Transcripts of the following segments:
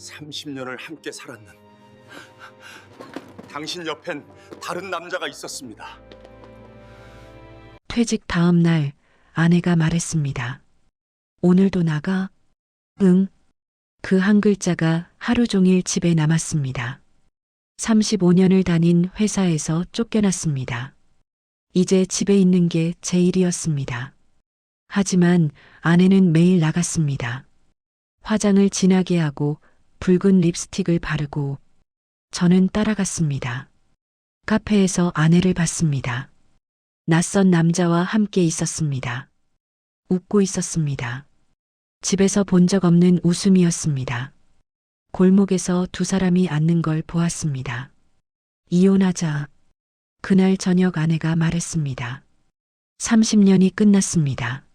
30년을 함께 살았는 당신 옆엔 다른 남자가 있었습니다. 퇴직 다음 날 아내가 말했습니다. 오늘도 나가? 응. 그 한 글자가 하루 종일 집에 남았습니다. 35년을 다닌 회사에서 쫓겨났습니다. 이제 집에 있는 게 제 일이었습니다. 하지만 아내는 매일 나갔습니다. 화장을 진하게 하고 붉은 립스틱을 바르고 저는 따라갔습니다. 카페에서 아내를 봤습니다. 낯선 남자와 함께 있었습니다. 웃고 있었습니다. 집에서 본 적 없는 웃음이었습니다. 골목에서 두 사람이 앉는 걸 보았습니다. 이혼하자. 그날 저녁 아내가 말했습니다. 30년이 끝났습니다.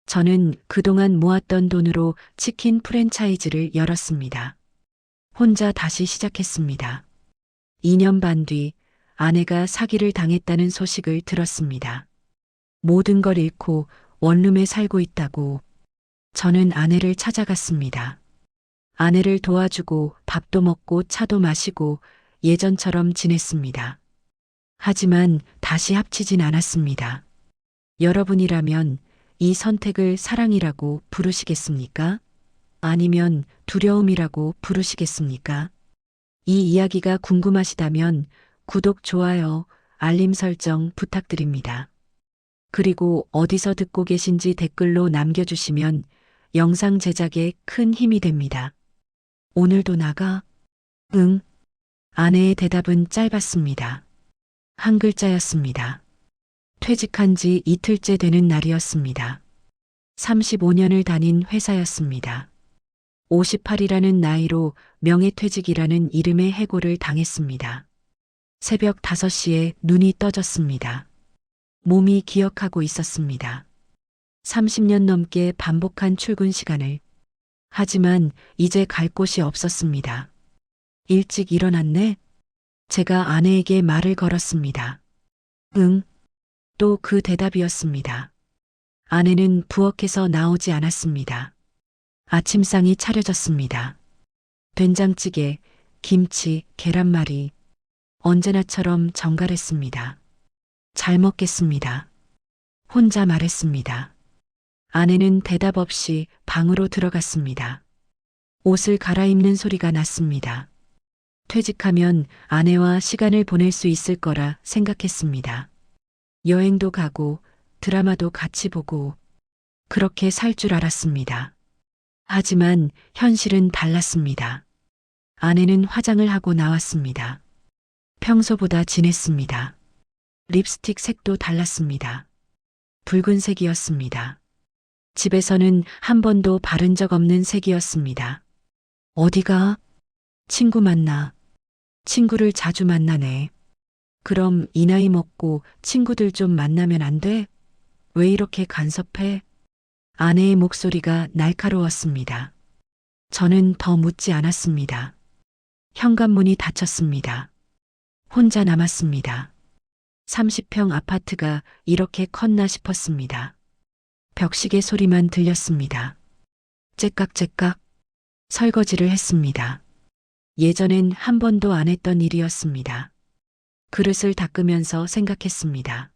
저는 그동안 모았던 돈으로 치킨 프랜차이즈를 열었습니다. 혼자 다시 시작했습니다. 2년 반 뒤 아내가 사기를 당했다는 소식을 들었습니다. 모든 걸 잃고 원룸에 살고 있다고. 저는 아내를 찾아갔습니다. 아내를 도와주고 밥도 먹고 차도 마시고 예전처럼 지냈습니다. 하지만 다시 합치진 않았습니다. 여러분이라면 이 선택을 사랑이라고 부르시겠습니까? 아니면 두려움이라고 부르시겠습니까? 이 이야기가 궁금하시다면 구독, 좋아요, 알림 설정 부탁드립니다. 그리고 어디서 듣고 계신지 댓글로 남겨주시면 영상 제작에 큰 힘이 됩니다. 오늘도 나가? 응. 아내의 대답은 짧았습니다. 한 글자였습니다. 퇴직한 지 이틀째 되는 날이었습니다. 35년을 다닌 회사였습니다. 58이라는 나이로 명예퇴직이라는 이름의 해고를 당했습니다. 새벽 5시에 눈이 떠졌습니다. 몸이 기억하고 있었습니다. 30년 넘게 반복한 출근 시간을. 하지만 이제 갈 곳이 없었습니다. 일찍 일어났네? 제가 아내에게 말을 걸었습니다. 응. 또 그 대답이었습니다. 아내는 부엌에서 나오지 않았습니다. 아침상이 차려졌습니다. 된장찌개, 김치, 계란말이. 언제나처럼 정갈했습니다. 잘 먹겠습니다. 혼자 말했습니다. 아내는 대답 없이 방으로 들어갔습니다. 옷을 갈아입는 소리가 났습니다. 퇴직하면 아내와 시간을 보낼 수 있을 거라 생각했습니다. 여행도 가고 드라마도 같이 보고 그렇게 살 줄 알았습니다. 하지만 현실은 달랐습니다. 아내는 화장을 하고 나왔습니다. 평소보다 진했습니다. 립스틱 색도 달랐습니다. 붉은색이었습니다. 집에서는 한 번도 바른 적 없는 색이었습니다. 어디가? 친구 만나. 친구를 자주 만나네. 그럼 이 나이 먹고 친구들 좀 만나면 안 돼? 왜 이렇게 간섭해? 아내의 목소리가 날카로웠습니다. 저는 더 묻지 않았습니다. 현관문이 닫혔습니다. 혼자 남았습니다. 30평 아파트가 이렇게 컸나 싶었습니다. 벽시계 소리만 들렸습니다. 째깍째깍 설거지를 했습니다. 예전엔 한 번도 안 했던 일이었습니다. 그릇을 닦으면서 생각했습니다.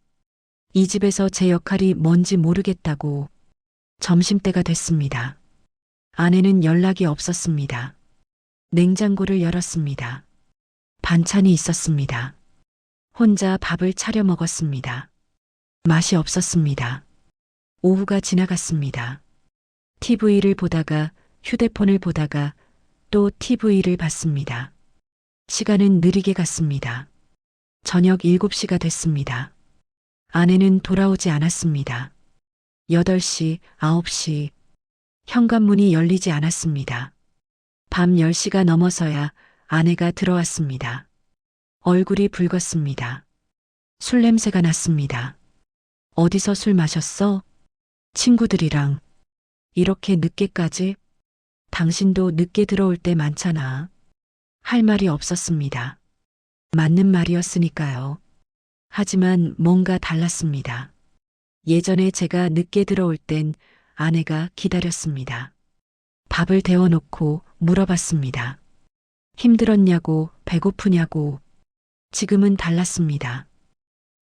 이 집에서 제 역할이 뭔지 모르겠다고. 점심때가 됐습니다. 아내는 연락이 없었습니다. 냉장고를 열었습니다. 반찬이 있었습니다. 혼자 밥을 차려 먹었습니다. 맛이 없었습니다. 오후가 지나갔습니다. TV를 보다가 휴대폰을 보다가 또 TV를 봤습니다. 시간은 느리게 갔습니다. 저녁 7시가 됐습니다. 아내는 돌아오지 않았습니다. 8시, 9시. 현관문이 열리지 않았습니다. 밤 10시가 넘어서야 아내가 들어왔습니다. 얼굴이 붉었습니다. 술 냄새가 났습니다. 어디서 술 마셨어? 친구들이랑. 이렇게 늦게까지? 당신도 늦게 들어올 때 많잖아. 할 말이 없었습니다. 맞는 말이었으니까요. 하지만 뭔가 달랐습니다. 예전에 제가 늦게 들어올 땐 아내가 기다렸습니다. 밥을 데워놓고 물어봤습니다. 힘들었냐고, 배고프냐고. 지금은 달랐습니다.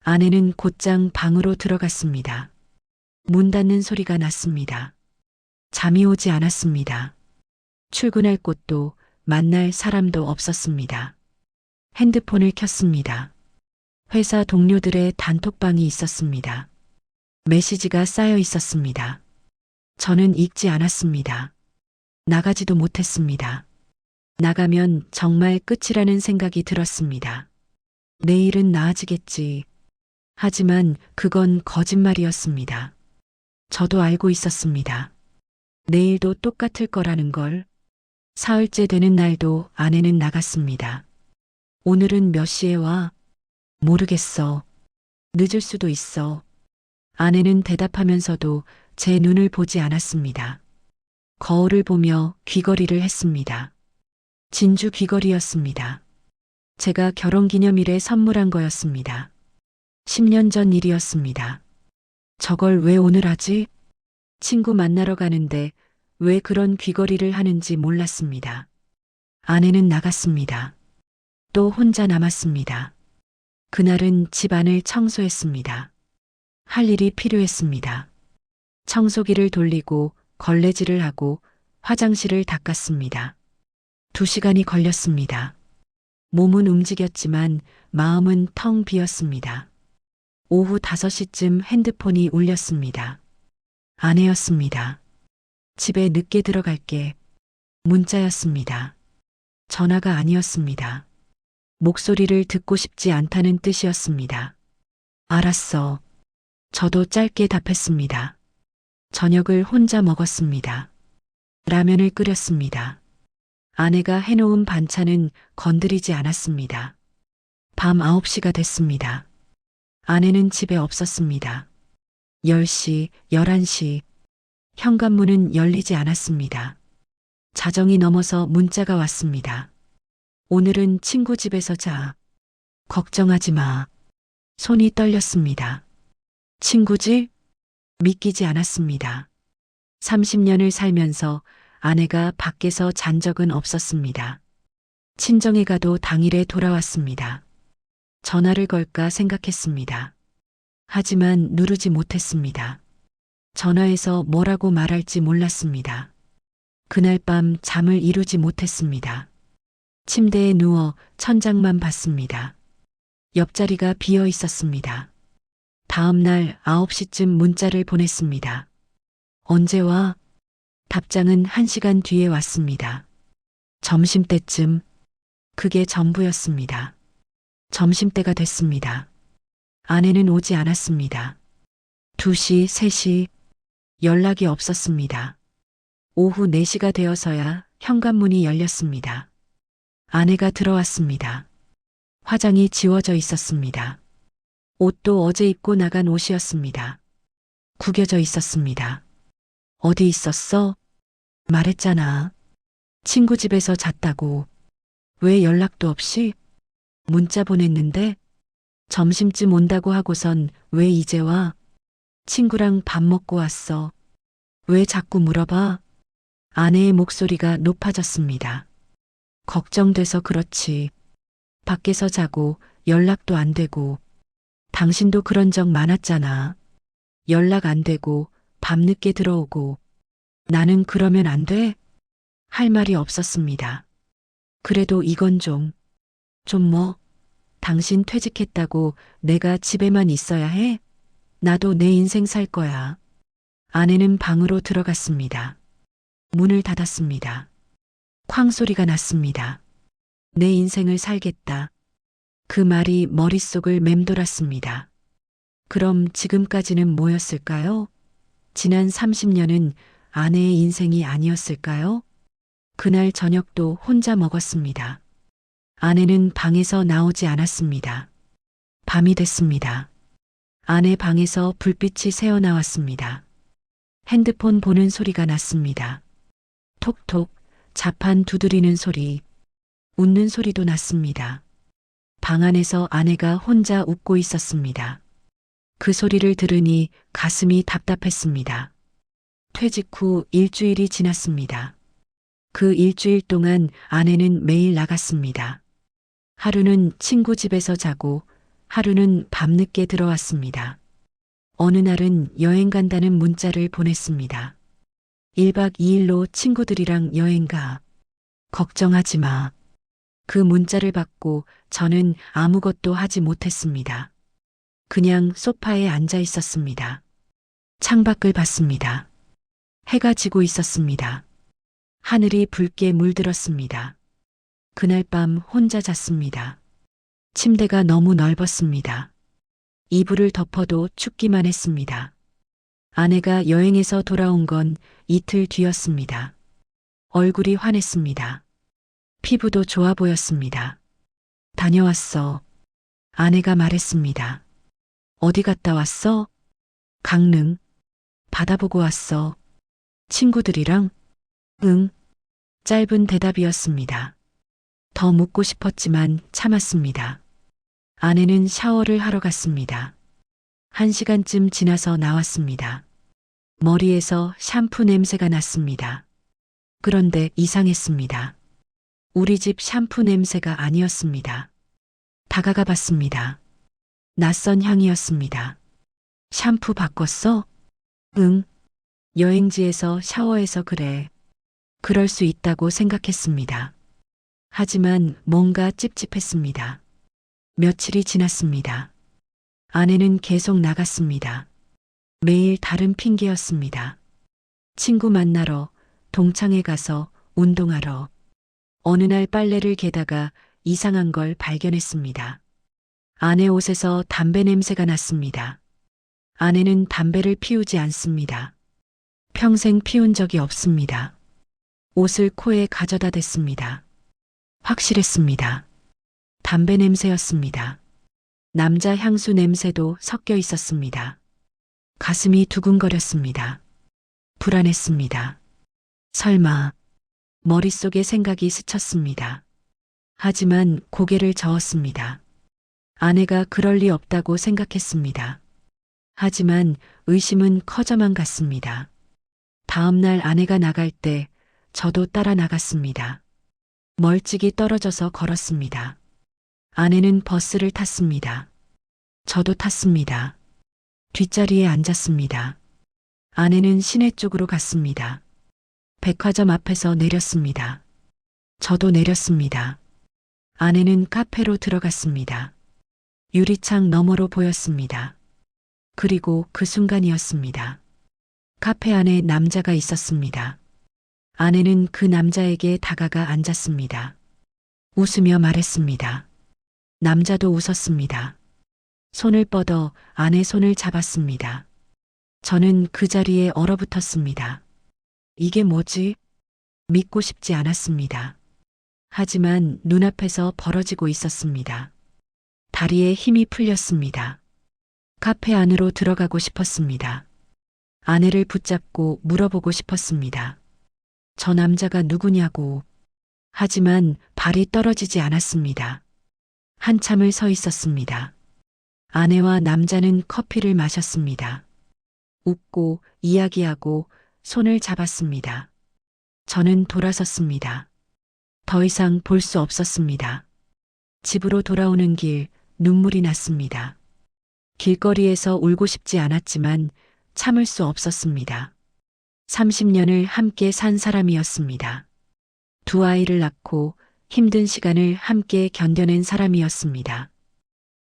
아내는 곧장 방으로 들어갔습니다. 문 닫는 소리가 났습니다. 잠이 오지 않았습니다. 출근할 곳도 만날 사람도 없었습니다. 핸드폰을 켰습니다. 회사 동료들의 단톡방이 있었습니다. 메시지가 쌓여 있었습니다. 저는 읽지 않았습니다. 나가지도 못했습니다. 나가면 정말 끝이라는 생각이 들었습니다. 내일은 나아지겠지. 하지만 그건 거짓말이었습니다. 저도 알고 있었습니다. 내일도 똑같을 거라는 걸. 사흘째 되는 날도 아내는 나갔습니다. 오늘은 몇 시에 와? 모르겠어. 늦을 수도 있어. 아내는 대답하면서도 제 눈을 보지 않았습니다. 거울을 보며 귀걸이를 했습니다. 진주 귀걸이였습니다. 제가 결혼기념일에 선물한 거였습니다. 10년 전 일이었습니다. 저걸 왜 오늘 하지? 친구 만나러 가는데 왜 그런 귀걸이를 하는지 몰랐습니다. 아내는 나갔습니다. 또 혼자 남았습니다. 그날은 집안을 청소했습니다. 할 일이 필요했습니다. 청소기를 돌리고 걸레질을 하고 화장실을 닦았습니다. 2시간이 걸렸습니다. 몸은 움직였지만 마음은 텅 비었습니다. 오후 5시쯤 핸드폰이 울렸습니다. 아내였습니다. 집에 늦게 들어갈게. 문자였습니다. 전화가 아니었습니다. 목소리를 듣고 싶지 않다는 뜻이었습니다. 알았어. 저도 짧게 답했습니다. 저녁을 혼자 먹었습니다. 라면을 끓였습니다. 아내가 해놓은 반찬은 건드리지 않았습니다. 밤 9시가 됐습니다. 아내는 집에 없었습니다. 10시, 11시, 현관문은 열리지 않았습니다. 자정이 넘어서 문자가 왔습니다. 오늘은 친구 집에서 자. 걱정하지 마. 손이 떨렸습니다. 친구 집? 믿기지 않았습니다. 30년을 살면서 아내가 밖에서 잔 적은 없었습니다. 친정에 가도 당일에 돌아왔습니다. 전화를 걸까 생각했습니다. 하지만 누르지 못했습니다. 전화해서 뭐라고 말할지 몰랐습니다. 그날 밤 잠을 이루지 못했습니다. 침대에 누워 천장만 봤습니다. 옆자리가 비어 있었습니다. 다음 날 9시쯤 문자를 보냈습니다. 언제 와? 답장은 1시간 뒤에 왔습니다. 점심때쯤. 그게 전부였습니다. 점심때가 됐습니다. 아내는 오지 않았습니다. 2시, 3시, 연락이 없었습니다. 오후 4시가 되어서야 현관문이 열렸습니다. 아내가 들어왔습니다. 화장이 지워져 있었습니다. 옷도 어제 입고 나간 옷이었습니다. 구겨져 있었습니다. 어디 있었어? 말했잖아. 친구 집에서 잤다고. 왜 연락도 없이? 문자 보냈는데? 점심쯤 온다고 하고선 왜 이제 와? 친구랑 밥 먹고 왔어. 왜 자꾸 물어봐? 아내의 목소리가 높아졌습니다. 걱정돼서 그렇지. 밖에서 자고 연락도 안 되고. 당신도 그런 적 많았잖아. 연락 안 되고 밤늦게 들어오고. 나는 그러면 안 돼? 할 말이 없었습니다. 그래도 이건 좀 뭐? 당신 퇴직했다고 내가 집에만 있어야 해? 나도 내 인생 살 거야. 아내는 방으로 들어갔습니다. 문을 닫았습니다. 쾅 소리가 났습니다. 내 인생을 살겠다. 그 말이 머릿속을 맴돌았습니다. 그럼 지금까지는 뭐였을까요? 지난 30년은 아내의 인생이 아니었을까요? 그날 저녁도 혼자 먹었습니다. 아내는 방에서 나오지 않았습니다. 밤이 됐습니다. 아내 방에서 불빛이 새어나왔습니다. 핸드폰 보는 소리가 났습니다. 톡톡, 자판 두드리는 소리, 웃는 소리도 났습니다. 방 안에서 아내가 혼자 웃고 있었습니다. 그 소리를 들으니 가슴이 답답했습니다. 퇴직 후 일주일이 지났습니다. 그 일주일 동안 아내는 매일 나갔습니다. 하루는 친구 집에서 자고 하루는 밤늦게 들어왔습니다. 어느 날은 여행 간다는 문자를 보냈습니다. 1박 2일로 친구들이랑 여행 가. 걱정하지 마. 그 문자를 받고 저는 아무것도 하지 못했습니다. 그냥 소파에 앉아 있었습니다. 창밖을 봤습니다. 해가 지고 있었습니다. 하늘이 붉게 물들었습니다. 그날 밤 혼자 잤습니다. 침대가 너무 넓었습니다. 이불을 덮어도 춥기만 했습니다. 아내가 여행에서 돌아온 건 이틀 뒤였습니다. 얼굴이 환했습니다. 피부도 좋아 보였습니다. 다녀왔어. 아내가 말했습니다. 어디 갔다 왔어? 강릉. 바다 보고 왔어. 친구들이랑? 응. 짧은 대답이었습니다. 더 묻고 싶었지만 참았습니다. 아내는 샤워를 하러 갔습니다. 1시간쯤 지나서 나왔습니다. 머리에서 샴푸 냄새가 났습니다. 그런데 이상했습니다. 우리 집 샴푸 냄새가 아니었습니다. 다가가 봤습니다. 낯선 향이었습니다. 샴푸 바꿨어? 응. 여행지에서 샤워해서 그래. 그럴 수 있다고 생각했습니다. 하지만 뭔가 찝찝했습니다. 며칠이 지났습니다. 아내는 계속 나갔습니다. 매일 다른 핑계였습니다. 친구 만나러, 동창회 가서, 운동하러. 어느 날 빨래를 개다가 이상한 걸 발견했습니다. 아내 옷에서 담배 냄새가 났습니다. 아내는 담배를 피우지 않습니다. 평생 피운 적이 없습니다. 옷을 코에 가져다 댔습니다. 확실했습니다. 담배 냄새였습니다. 남자 향수 냄새도 섞여 있었습니다. 가슴이 두근거렸습니다. 불안했습니다. 설마 머릿속에 생각이 스쳤습니다. 하지만 고개를 저었습니다. 아내가 그럴 리 없다고 생각했습니다. 하지만 의심은 커져만 갔습니다. 다음 날 아내가 나갈 때 저도 따라 나갔습니다. 멀찍이 떨어져서 걸었습니다. 아내는 버스를 탔습니다. 저도 탔습니다. 뒷자리에 앉았습니다. 아내는 시내 쪽으로 갔습니다. 백화점 앞에서 내렸습니다. 저도 내렸습니다. 아내는 카페로 들어갔습니다. 유리창 너머로 보였습니다. 그리고 그 순간이었습니다. 카페 안에 남자가 있었습니다. 아내는 그 남자에게 다가가 앉았습니다. 웃으며 말했습니다. 남자도 웃었습니다. 손을 뻗어 아내 손을 잡았습니다. 저는 그 자리에 얼어붙었습니다. 이게 뭐지? 믿고 싶지 않았습니다. 하지만 눈앞에서 벌어지고 있었습니다. 다리에 힘이 풀렸습니다. 카페 안으로 들어가고 싶었습니다. 아내를 붙잡고 물어보고 싶었습니다. 저 남자가 누구냐고. 하지만 발이 떨어지지 않았습니다. 한참을 서 있었습니다. 아내와 남자는 커피를 마셨습니다. 웃고 이야기하고 손을 잡았습니다. 저는 돌아섰습니다. 더 이상 볼 수 없었습니다. 집으로 돌아오는 길 눈물이 났습니다. 길거리에서 울고 싶지 않았지만 참을 수 없었습니다. 30년을 함께 산 사람이었습니다. 두 아이를 낳고 힘든 시간을 함께 견뎌낸 사람이었습니다.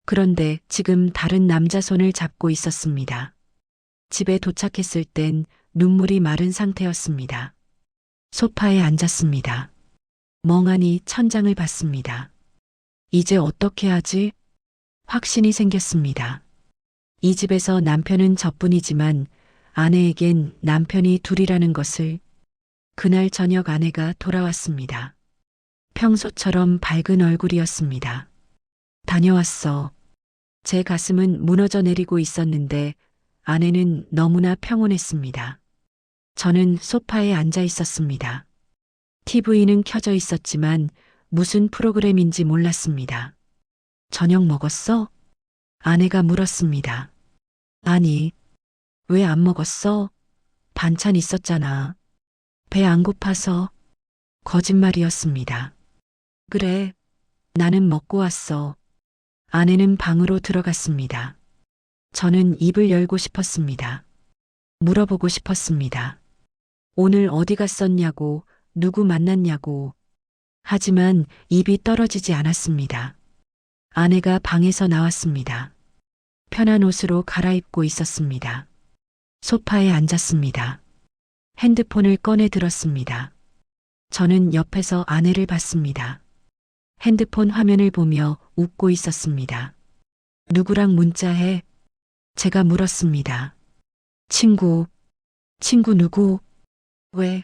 그런데 지금 다른 남자 손을 잡고 있었습니다. 집에 도착했을 땐 눈물이 마른 상태였습니다. 소파에 앉았습니다. 멍하니 천장을 봤습니다. 이제 어떻게 하지? 확신이 생겼습니다. 이 집에서 남편은 저뿐이지만 아내에겐 남편이 둘이라는 것을. 그날 저녁 아내가 돌아왔습니다. 평소처럼 밝은 얼굴이었습니다. 다녀왔어. 제 가슴은 무너져 내리고 있었는데 아내는 너무나 평온했습니다. 저는 소파에 앉아 있었습니다. TV는 켜져 있었지만 무슨 프로그램인지 몰랐습니다. 저녁 먹었어? 아내가 물었습니다. 아니, 왜 안 먹었어? 반찬 있었잖아. 배 안 고파서. 거짓말이었습니다. 그래, 나는 먹고 왔어. 아내는 방으로 들어갔습니다. 저는 입을 열고 싶었습니다. 물어보고 싶었습니다. 오늘 어디 갔었냐고, 누구 만났냐고. 하지만 입이 떨어지지 않았습니다. 아내가 방에서 나왔습니다. 편한 옷으로 갈아입고 있었습니다. 소파에 앉았습니다. 핸드폰을 꺼내 들었습니다. 저는 옆에서 아내를 봤습니다. 핸드폰 화면을 보며 웃고 있었습니다. 누구랑 문자해? 제가 물었습니다. 친구 누구? 왜?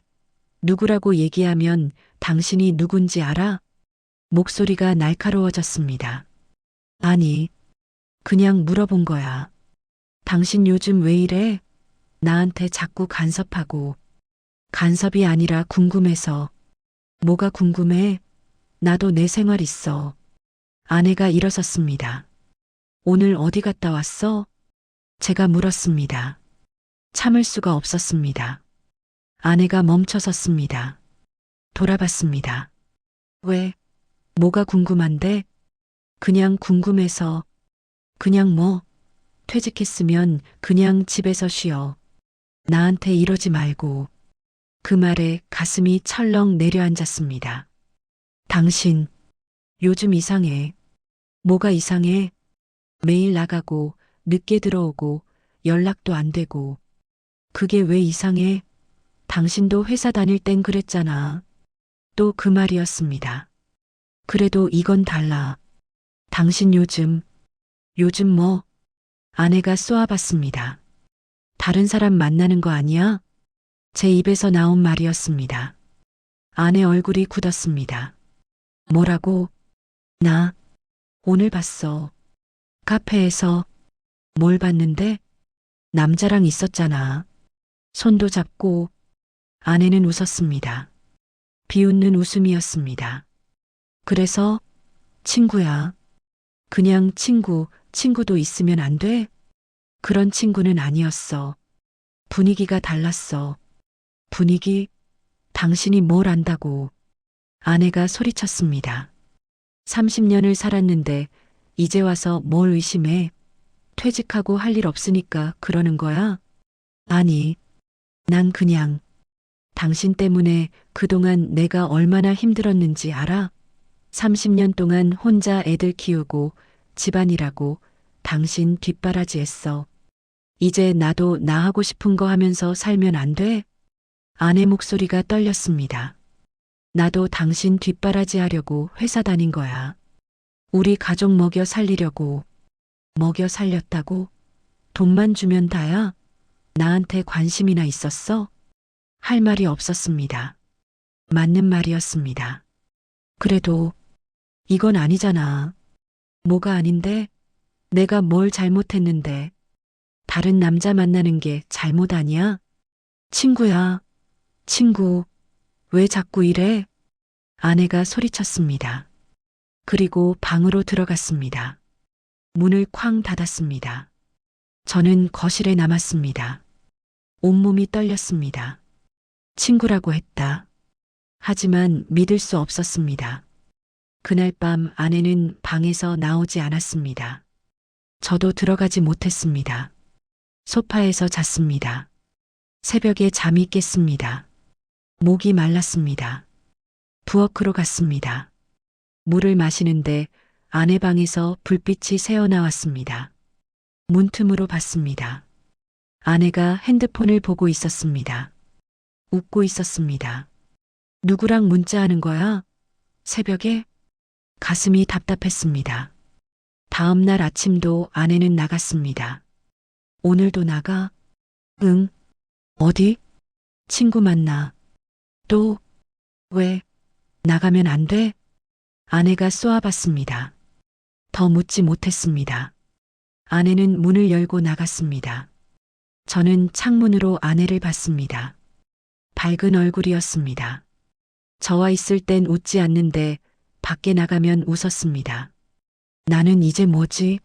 누구라고 얘기하면 당신이 누군지 알아? 목소리가 날카로워졌습니다. 아니, 그냥 물어본 거야. 당신 요즘 왜 이래? 나한테 자꾸 간섭하고. 간섭이 아니라 궁금해서. 뭐가 궁금해? 나도 내 생활 있어. 아내가 일어섰습니다. 오늘 어디 갔다 왔어? 제가 물었습니다. 참을 수가 없었습니다. 아내가 멈춰섰습니다. 돌아봤습니다. 왜? 뭐가 궁금한데? 그냥 궁금해서. 그냥 뭐? 퇴직했으면 그냥 집에서 쉬어. 나한테 이러지 말고. 그 말에 가슴이 철렁 내려앉았습니다. 당신, 요즘 이상해. 뭐가 이상해? 매일 나가고, 늦게 들어오고, 연락도 안 되고. 그게 왜 이상해? 당신도 회사 다닐 땐 그랬잖아. 또 그 말이었습니다. 그래도 이건 달라. 당신 요즘 뭐? 아내가 쏘아봤습니다. 다른 사람 만나는 거 아니야? 제 입에서 나온 말이었습니다. 아내 얼굴이 굳었습니다. 뭐라고? 나 오늘 봤어. 카페에서. 뭘 봤는데? 남자랑 있었잖아. 손도 잡고. 아내는 웃었습니다. 비웃는 웃음이었습니다. 그래서 친구야. 그냥 친구도 있으면 안 돼? 그런 친구는 아니었어. 분위기가 달랐어. 분위기? 당신이 뭘 안다고. 아내가 소리쳤습니다. 30년을 살았는데 이제 와서 뭘 의심해? 퇴직하고 할 일 없으니까 그러는 거야? 아니, 난 그냥 당신 때문에 그동안 내가 얼마나 힘들었는지 알아? 30년 동안 혼자 애들 키우고 집안일하고 당신 뒷바라지했어. 이제 나도 나 하고 싶은 거 하면서 살면 안 돼? 아내 목소리가 떨렸습니다. 나도 당신 뒷바라지 하려고 회사 다닌 거야. 우리 가족 먹여 살리려고. 먹여 살렸다고? 돈만 주면 다야? 나한테 관심이나 있었어? 할 말이 없었습니다. 맞는 말이었습니다. 그래도 이건 아니잖아. 뭐가 아닌데? 내가 뭘 잘못했는데? 다른 남자 만나는 게 잘못 아니야? 친구야. 친구. 왜 자꾸 이래? 아내가 소리쳤습니다. 그리고 방으로 들어갔습니다. 문을 쾅 닫았습니다. 저는 거실에 남았습니다. 온몸이 떨렸습니다. 친구라고 했다. 하지만 믿을 수 없었습니다. 그날 밤 아내는 방에서 나오지 않았습니다. 저도 들어가지 못했습니다. 소파에서 잤습니다. 새벽에 잠이 깼습니다. 목이 말랐습니다. 부엌으로 갔습니다. 물을 마시는데 아내 방에서 불빛이 새어나왔습니다. 문틈으로 봤습니다. 아내가 핸드폰을 보고 있었습니다. 웃고 있었습니다. 누구랑 문자하는 거야? 새벽에? 가슴이 답답했습니다. 다음 날 아침도 아내는 나갔습니다. 오늘도 나가? 응. 어디? 친구 만나. 또? 왜? 나가면 안 돼? 아내가 쏘아봤습니다. 더 묻지 못했습니다. 아내는 문을 열고 나갔습니다. 저는 창문으로 아내를 봤습니다. 밝은 얼굴이었습니다. 저와 있을 땐 웃지 않는데 밖에 나가면 웃었습니다. 나는 이제 뭐지?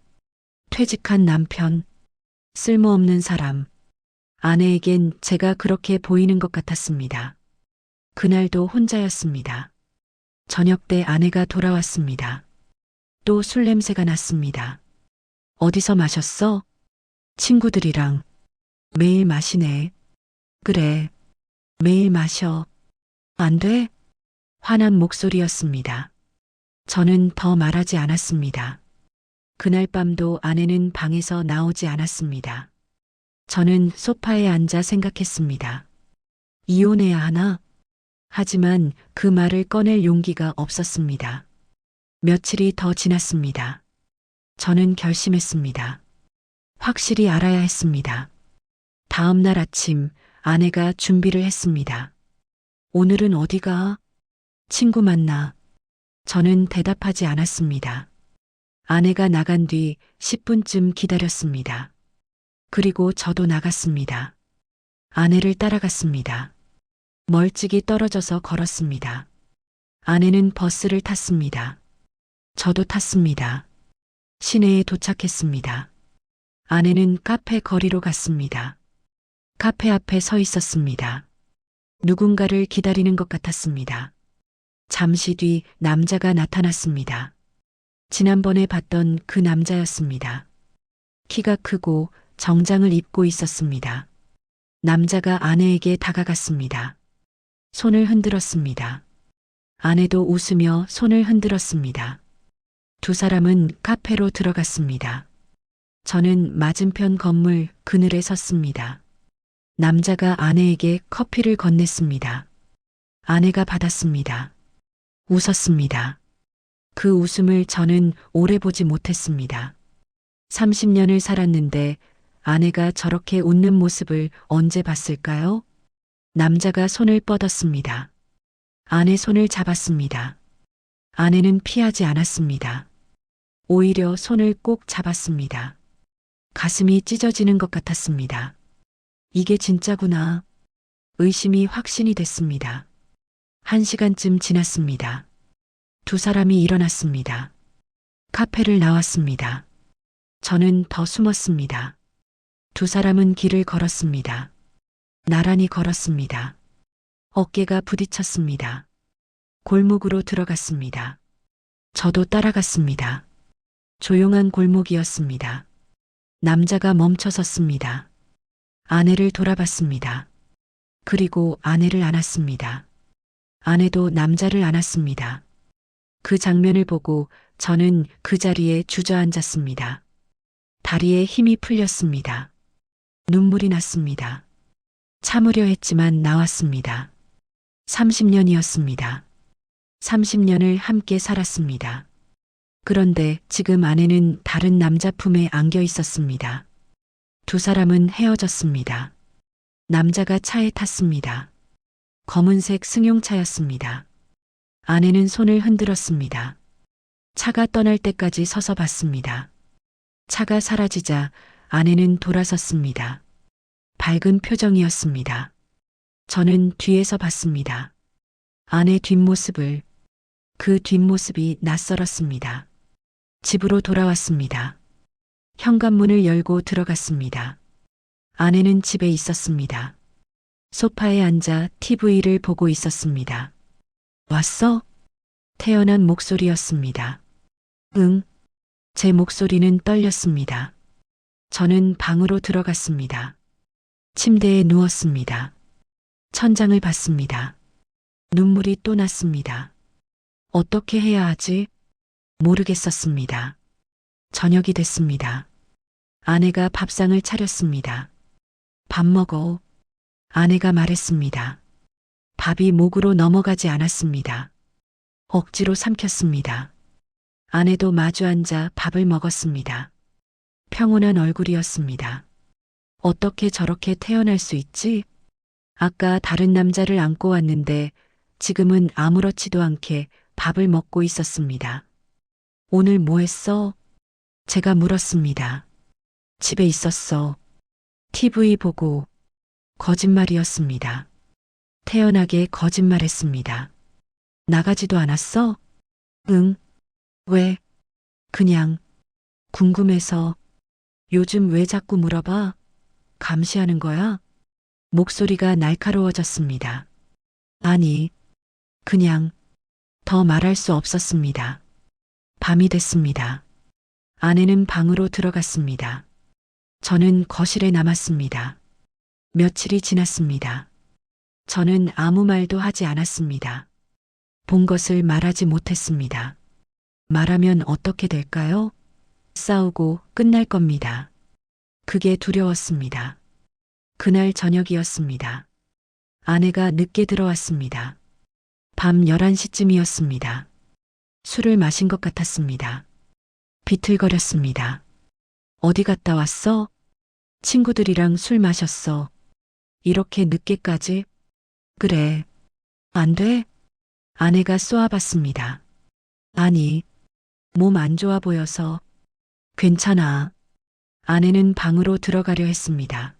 퇴직한 남편, 쓸모없는 사람. 아내에겐 제가 그렇게 보이는 것 같았습니다. 그날도 혼자였습니다. 저녁 때 아내가 돌아왔습니다. 또 술 냄새가 났습니다. 어디서 마셨어? 친구들이랑. 매일 마시네. 그래. 매일 마셔. 안 돼? 화난 목소리였습니다. 저는 더 말하지 않았습니다. 그날 밤도 아내는 방에서 나오지 않았습니다. 저는 소파에 앉아 생각했습니다. 이혼해야 하나? 하지만 그 말을 꺼낼 용기가 없었습니다. 며칠이 더 지났습니다. 저는 결심했습니다. 확실히 알아야 했습니다. 다음 날 아침 아내가 준비를 했습니다. 오늘은 어디가? 친구 만나. 저는 대답하지 않았습니다. 아내가 나간 뒤 10분쯤 기다렸습니다. 그리고 저도 나갔습니다. 아내를 따라갔습니다. 멀찍이 떨어져서 걸었습니다. 아내는 버스를 탔습니다. 저도 탔습니다. 시내에 도착했습니다. 아내는 카페 거리로 갔습니다. 카페 앞에 서 있었습니다. 누군가를 기다리는 것 같았습니다. 잠시 뒤 남자가 나타났습니다. 지난번에 봤던 그 남자였습니다. 키가 크고 정장을 입고 있었습니다. 남자가 아내에게 다가갔습니다. 손을 흔들었습니다. 아내도 웃으며 손을 흔들었습니다. 두 사람은 카페로 들어갔습니다. 저는 맞은편 건물 그늘에 섰습니다. 남자가 아내에게 커피를 건넸습니다. 아내가 받았습니다. 웃었습니다. 그 웃음을 저는 오래 보지 못했습니다. 30년을 살았는데 아내가 저렇게 웃는 모습을 언제 봤을까요? 남자가 손을 뻗었습니다. 아내 손을 잡았습니다. 아내는 피하지 않았습니다. 오히려 손을 꼭 잡았습니다. 가슴이 찢어지는 것 같았습니다. 이게 진짜구나. 의심이 확신이 됐습니다. 1시간쯤 지났습니다. 두 사람이 일어났습니다. 카페를 나왔습니다. 저는 더 숨었습니다. 두 사람은 길을 걸었습니다. 나란히 걸었습니다. 어깨가 부딪혔습니다. 골목으로 들어갔습니다. 저도 따라갔습니다. 조용한 골목이었습니다. 남자가 멈춰 섰습니다. 아내를 돌아봤습니다. 그리고 아내를 안았습니다. 아내도 남자를 안았습니다. 그 장면을 보고 저는 그 자리에 주저앉았습니다. 다리에 힘이 풀렸습니다. 눈물이 났습니다. 참으려 했지만 나왔습니다. 30년이었습니다. 30년을 함께 살았습니다. 그런데 지금 아내는 다른 남자 품에 안겨 있었습니다. 두 사람은 헤어졌습니다. 남자가 차에 탔습니다. 검은색 승용차였습니다. 아내는 손을 흔들었습니다. 차가 떠날 때까지 서서 봤습니다. 차가 사라지자 아내는 돌아섰습니다. 밝은 표정이었습니다. 저는 뒤에서 봤습니다. 아내 뒷모습을. 그 뒷모습이 낯설었습니다. 집으로 돌아왔습니다. 현관문을 열고 들어갔습니다. 아내는 집에 있었습니다. 소파에 앉아 TV를 보고 있었습니다. 왔어? 태연한 목소리였습니다. 응. 제 목소리는 떨렸습니다. 저는 방으로 들어갔습니다. 침대에 누웠습니다. 천장을 봤습니다. 눈물이 또 났습니다. 어떻게 해야 하지? 모르겠었습니다. 저녁이 됐습니다. 아내가 밥상을 차렸습니다. 밥 먹어. 아내가 말했습니다. 밥이 목으로 넘어가지 않았습니다. 억지로 삼켰습니다. 아내도 마주 앉아 밥을 먹었습니다. 평온한 얼굴이었습니다. 어떻게 저렇게 태어날 수 있지? 아까 다른 남자를 안고 왔는데 지금은 아무렇지도 않게 밥을 먹고 있었습니다. 오늘 뭐 했어? 제가 물었습니다. 집에 있었어. TV 보고. 거짓말이었습니다. 태연하게 거짓말했습니다. 나가지도 않았어? 응. 왜? 그냥 궁금해서. 요즘 왜 자꾸 물어봐? 감시하는 거야? 목소리가 날카로워졌습니다. 아니, 그냥 더 말할 수 없었습니다. 밤이 됐습니다. 아내는 방으로 들어갔습니다. 저는 거실에 남았습니다. 며칠이 지났습니다. 저는 아무 말도 하지 않았습니다. 본 것을 말하지 못했습니다. 말하면 어떻게 될까요? 싸우고 끝날 겁니다. 그게 두려웠습니다. 그날 저녁이었습니다. 아내가 늦게 들어왔습니다. 밤 11시쯤이었습니다. 술을 마신 것 같았습니다. 비틀거렸습니다. 어디 갔다 왔어? 친구들이랑 술 마셨어. 이렇게 늦게까지? 그래. 안 돼? 아내가 쏘아봤습니다. 아니, 몸 안 좋아 보여서. 괜찮아. 아내는 방으로 들어가려 했습니다.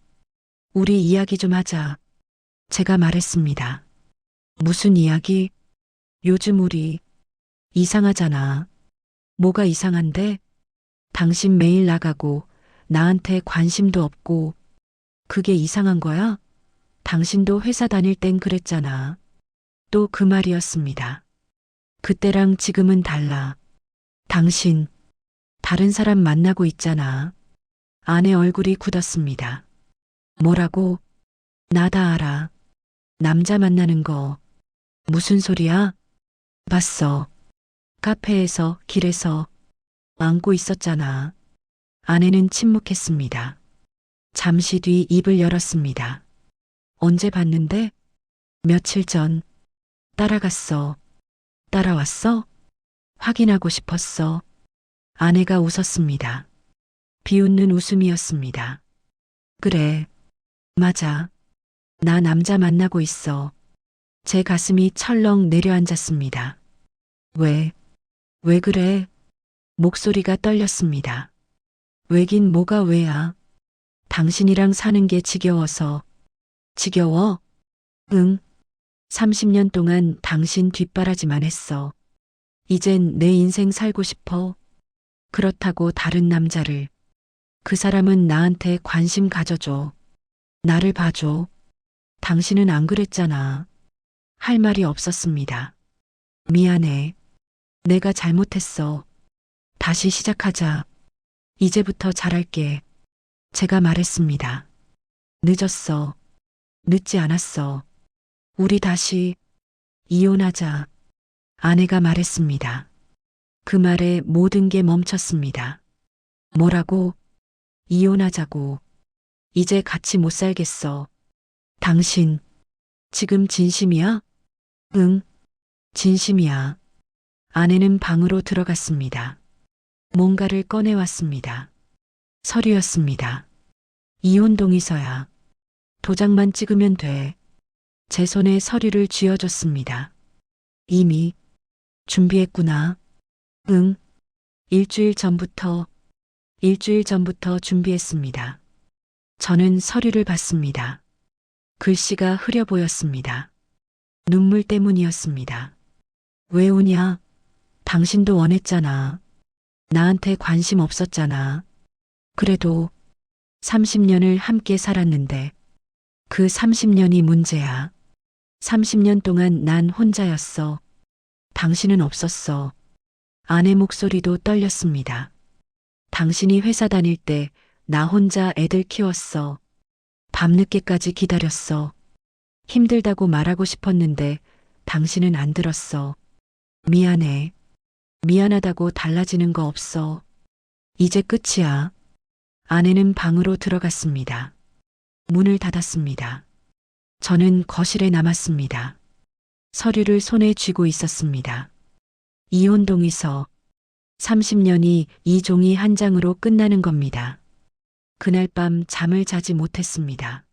우리 이야기 좀 하자. 제가 말했습니다. 무슨 이야기? 요즘 우리 이상하잖아. 뭐가 이상한데? 당신 매일 나가고 나한테 관심도 없고 그게 이상한 거야? 당신도 회사 다닐 땐 그랬잖아. 또 그 말이었습니다. 그때랑 지금은 달라. 당신 다른 사람 만나고 있잖아. 아내 얼굴이 굳었습니다. 뭐라고? 나 다 알아. 남자 만나는 거. 무슨 소리야? 봤어. 카페에서, 길에서 안고 있었잖아. 아내는 침묵했습니다. 잠시 뒤 입을 열었습니다. 언제 봤는데? 며칠 전. 따라갔어. 따라왔어? 확인하고 싶었어. 아내가 웃었습니다. 비웃는 웃음이었습니다. 그래. 맞아. 나 남자 만나고 있어. 제 가슴이 철렁 내려앉았습니다. 왜? 왜 그래? 목소리가 떨렸습니다. 왜긴 뭐가 왜야? 당신이랑 사는 게 지겨워서. 지겨워? 응. 30년 동안 당신 뒷바라지만 했어. 이젠 내 인생 살고 싶어. 그렇다고 다른 남자를. 그 사람은 나한테 관심 가져줘. 나를 봐줘. 당신은 안 그랬잖아. 할 말이 없었습니다. 미안해. 내가 잘못했어. 다시 시작하자. 이제부터 잘할게. 제가 말했습니다. 늦었어. 늦지 않았어. 우리 다시 이혼하자. 아내가 말했습니다. 그 말에 모든 게 멈췄습니다. 뭐라고? 이혼하자고. 이제 같이 못 살겠어. 당신, 지금 진심이야? 응, 진심이야. 아내는 방으로 들어갔습니다. 뭔가를 꺼내왔습니다. 서류였습니다. 이혼 동의서야. 도장만 찍으면 돼. 제 손에 서류를 쥐어줬습니다. 이미 준비했구나. 응, 일주일 전부터 준비했습니다. 저는 서류를 봤습니다. 글씨가 흐려 보였습니다. 눈물 때문이었습니다. 왜 우냐? 당신도 원했잖아. 나한테 관심 없었잖아. 그래도 30년을 함께 살았는데 그 30년이 문제야. 30년 동안 난 혼자였어. 당신은 없었어. 아내 목소리도 떨렸습니다. 당신이 회사 다닐 때 나 혼자 애들 키웠어. 밤늦게까지 기다렸어. 힘들다고 말하고 싶었는데 당신은 안 들었어. 미안해. 미안하다고 달라지는 거 없어. 이제 끝이야. 아내는 방으로 들어갔습니다. 문을 닫았습니다. 저는 거실에 남았습니다. 서류를 손에 쥐고 있었습니다. 이혼 동의서. 30년이 이 종이 한 장으로 끝나는 겁니다. 그날 밤 잠을 자지 못했습니다.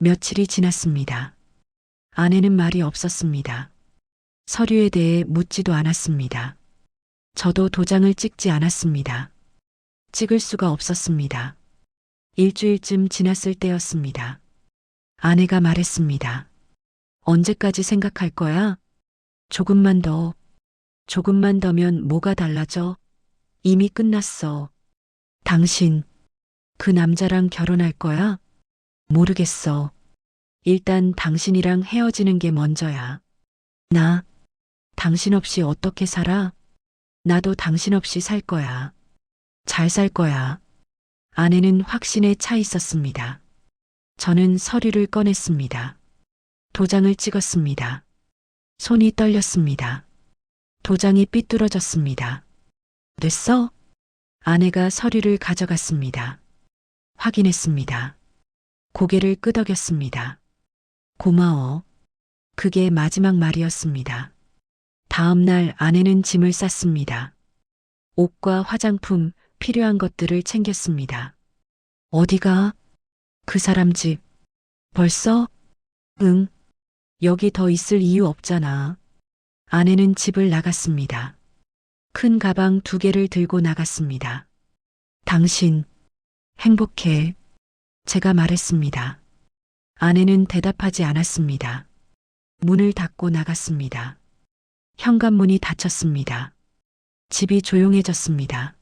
며칠이 지났습니다. 아내는 말이 없었습니다. 서류에 대해 묻지도 않았습니다. 저도 도장을 찍지 않았습니다. 찍을 수가 없었습니다. 일주일쯤 지났을 때였습니다. 아내가 말했습니다. 언제까지 생각할 거야? 조금만 더. 조금만 더면 뭐가 달라져? 이미 끝났어. 당신, 그 남자랑 결혼할 거야? 모르겠어. 일단 당신이랑 헤어지는 게 먼저야. 나 당신 없이 어떻게 살아? 나도 당신 없이 살 거야. 잘 살 거야. 아내는 확신에 차 있었습니다. 저는 서류를 꺼냈습니다. 도장을 찍었습니다. 손이 떨렸습니다. 도장이 삐뚤어졌습니다. 됐어? 아내가 서류를 가져갔습니다. 확인했습니다. 고개를 끄덕였습니다. 고마워. 그게 마지막 말이었습니다. 다음 날 아내는 짐을 쌌습니다. 옷과 화장품, 필요한 것들을 챙겼습니다. 어디가? 그 사람 집. 벌써? 응. 여기 더 있을 이유 없잖아. 아내는 집을 나갔습니다. 큰 가방 2개를 들고 나갔습니다. 당신, 행복해. 제가 말했습니다. 아내는 대답하지 않았습니다. 문을 닫고 나갔습니다. 현관문이 닫혔습니다. 집이 조용해졌습니다.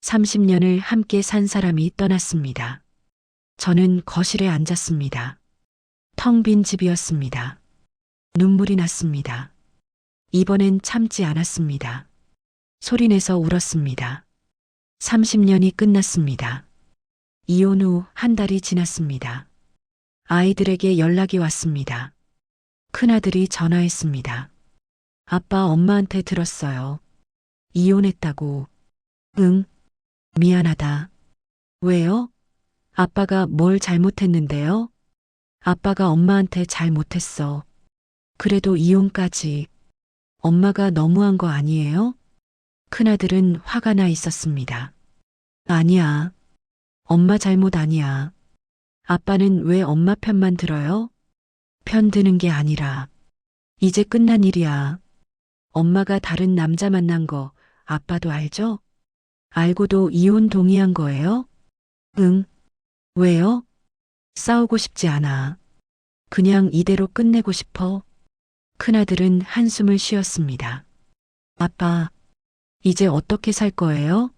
30년을 함께 산 사람이 떠났습니다. 저는 거실에 앉았습니다. 텅 빈 집이었습니다. 눈물이 났습니다. 이번엔 참지 않았습니다. 소리내서 울었습니다. 30년이 끝났습니다. 이혼 후 1달이 지났습니다. 아이들에게 연락이 왔습니다. 큰아들이 전화했습니다. 아빠 엄마한테 들었어요. 이혼했다고. 응, 미안하다. 왜요? 아빠가 뭘 잘못했는데요? 아빠가 엄마한테 잘못했어. 그래도 이혼까지. 엄마가 너무한 거 아니에요? 큰아들은 화가 나 있었습니다. 아니야. 엄마 잘못 아니야. 아빠는 왜 엄마 편만 들어요? 편 드는 게 아니라 이제 끝난 일이야. 엄마가 다른 남자 만난 거 아빠도 알죠? 알고도 이혼 동의한 거예요? 응. 왜요? 싸우고 싶지 않아. 그냥 이대로 끝내고 싶어. 큰아들은 한숨을 쉬었습니다. 아빠, 이제 어떻게 살 거예요?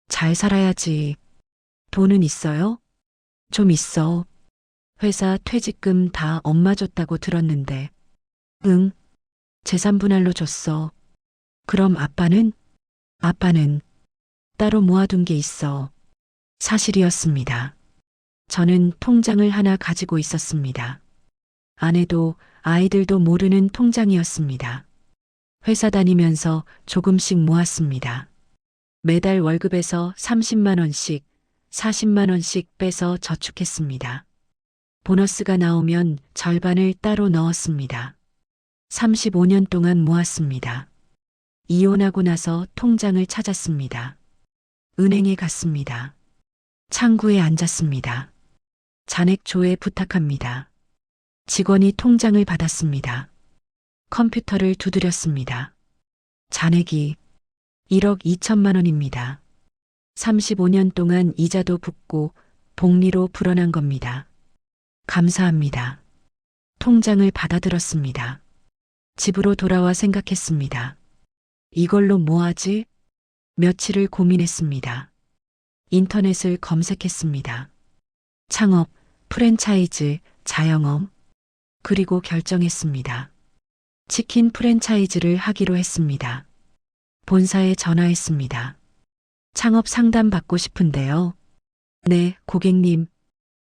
잘 살아야지. 돈은 있어요? 좀 있어. 회사 퇴직금 다 엄마 줬다고 들었는데. 응. 재산 분할로 줬어. 그럼 아빠는? 아빠는 따로 모아둔 게 있어. 사실이었습니다. 저는 통장을 하나 가지고 있었습니다. 아내도 아이들도 모르는 통장이었습니다. 회사 다니면서 조금씩 모았습니다. 매달 월급에서 30만 원씩, 40만 원씩 빼서 저축했습니다. 보너스가 나오면 절반을 따로 넣었습니다. 35년 동안 모았습니다. 이혼하고 나서 통장을 찾았습니다. 은행에 갔습니다. 창구에 앉았습니다. 잔액 조회 부탁합니다. 직원이 통장을 받았습니다. 컴퓨터를 두드렸습니다. 잔액이 1억 2천만 원입니다. 35년 동안 이자도 붙고 복리로 불어난 겁니다. 감사합니다. 통장을 받아들었습니다. 집으로 돌아와 생각했습니다. 이걸로 뭐 하지? 며칠을 고민했습니다. 인터넷을 검색했습니다. 창업, 프랜차이즈, 자영업, 그리고 결정했습니다. 치킨 프랜차이즈를 하기로 했습니다. 본사에 전화했습니다. 창업 상담 받고 싶은데요. 네, 고객님.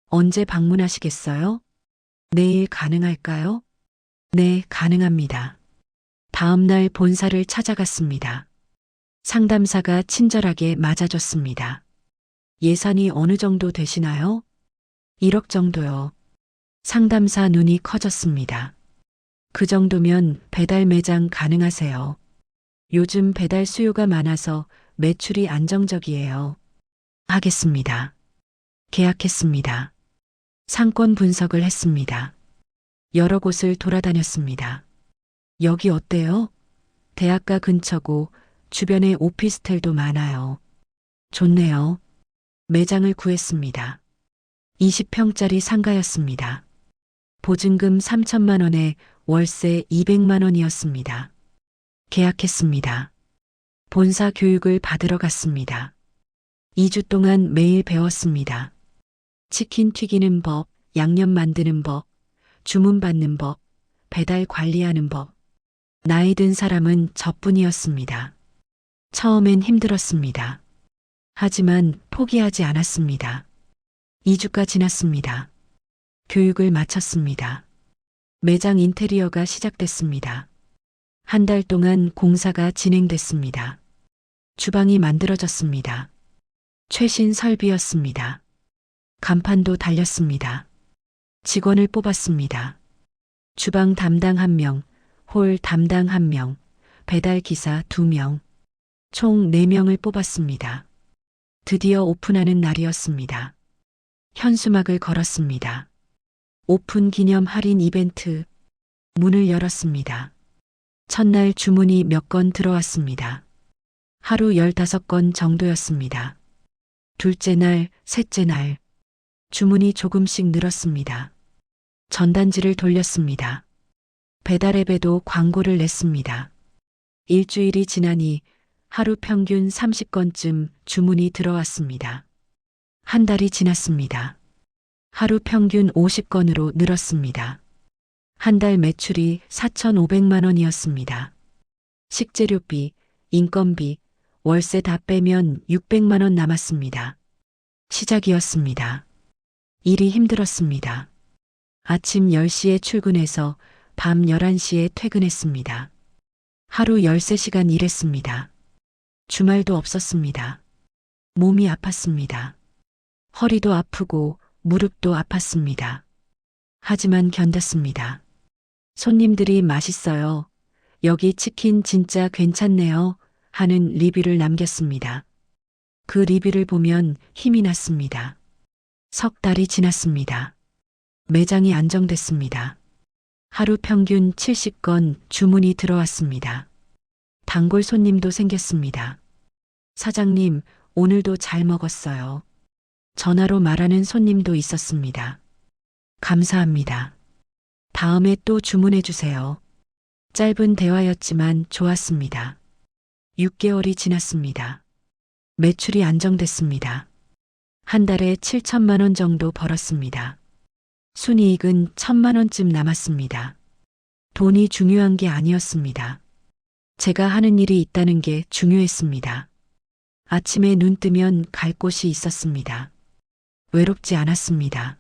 언제 방문하시겠어요? 내일 가능할까요? 네, 가능합니다. 다음 날 본사를 찾아갔습니다. 상담사가 친절하게 맞아줬습니다. 예산이 어느 정도 되시나요? 1억 정도요. 상담사 눈이 커졌습니다. 그 정도면 배달 매장 가능하세요. 요즘 배달 수요가 많아서 매출이 안정적이에요. 하겠습니다. 계약했습니다. 상권 분석을 했습니다. 여러 곳을 돌아다녔습니다. 여기 어때요? 대학가 근처고 주변에 오피스텔도 많아요. 좋네요. 매장을 구했습니다. 20평짜리 상가였습니다. 보증금 3천만 원에 월세 200만 원이었습니다. 계약했습니다. 본사 교육을 받으러 갔습니다. 2주 동안 매일 배웠습니다. 치킨 튀기는 법, 양념 만드는 법, 주문 받는 법, 배달 관리하는 법. 나이 든 사람은 저뿐이었습니다. 처음엔 힘들었습니다. 하지만 포기하지 않았습니다. 2주가 지났습니다. 교육을 마쳤습니다. 매장 인테리어가 시작됐습니다. 한 달 동안 공사가 진행됐습니다. 주방이 만들어졌습니다. 최신 설비였습니다. 간판도 달렸습니다. 직원을 뽑았습니다. 주방 담당 1명, 홀 담당 1명, 배달 기사 2명, 총 4명을 뽑았습니다. 드디어 오픈하는 날이었습니다. 현수막을 걸었습니다. 오픈 기념 할인 이벤트. 문을 열었습니다. 첫날 주문이 몇 건 들어왔습니다. 하루 15건 정도였습니다. 둘째 날, 셋째 날, 주문이 조금씩 늘었습니다. 전단지를 돌렸습니다. 배달 앱에도 광고를 냈습니다. 일주일이 지나니 하루 평균 30건쯤 주문이 들어왔습니다. 한 달이 지났습니다. 하루 평균 50건으로 늘었습니다. 한 달 매출이 4,500만 원이었습니다. 식재료비, 인건비, 월세 다 빼면 600만 원 남았습니다. 시작이었습니다. 일이 힘들었습니다. 아침 10시에 출근해서 밤 11시에 퇴근했습니다. 하루 13시간 일했습니다. 주말도 없었습니다. 몸이 아팠습니다. 허리도 아프고 무릎도 아팠습니다. 하지만 견뎠습니다. 손님들이 맛있어요. 여기 치킨 진짜 괜찮네요. 하는 리뷰를 남겼습니다. 그 리뷰를 보면 힘이 났습니다. 석 달이 지났습니다. 매장이 안정됐습니다. 하루 평균 70건 주문이 들어왔습니다. 단골 손님도 생겼습니다. 사장님, 오늘도 잘 먹었어요. 전화로 말하는 손님도 있었습니다. 감사합니다. 다음에 또 주문해 주세요. 짧은 대화였지만 좋았습니다. 6개월이 지났습니다. 매출이 안정됐습니다. 한 달에 7천만 원 정도 벌었습니다. 순이익은 1,000만 원쯤 남았습니다. 돈이 중요한 게 아니었습니다. 제가 하는 일이 있다는 게 중요했습니다. 아침에 눈 뜨면 갈 곳이 있었습니다. 외롭지 않았습니다.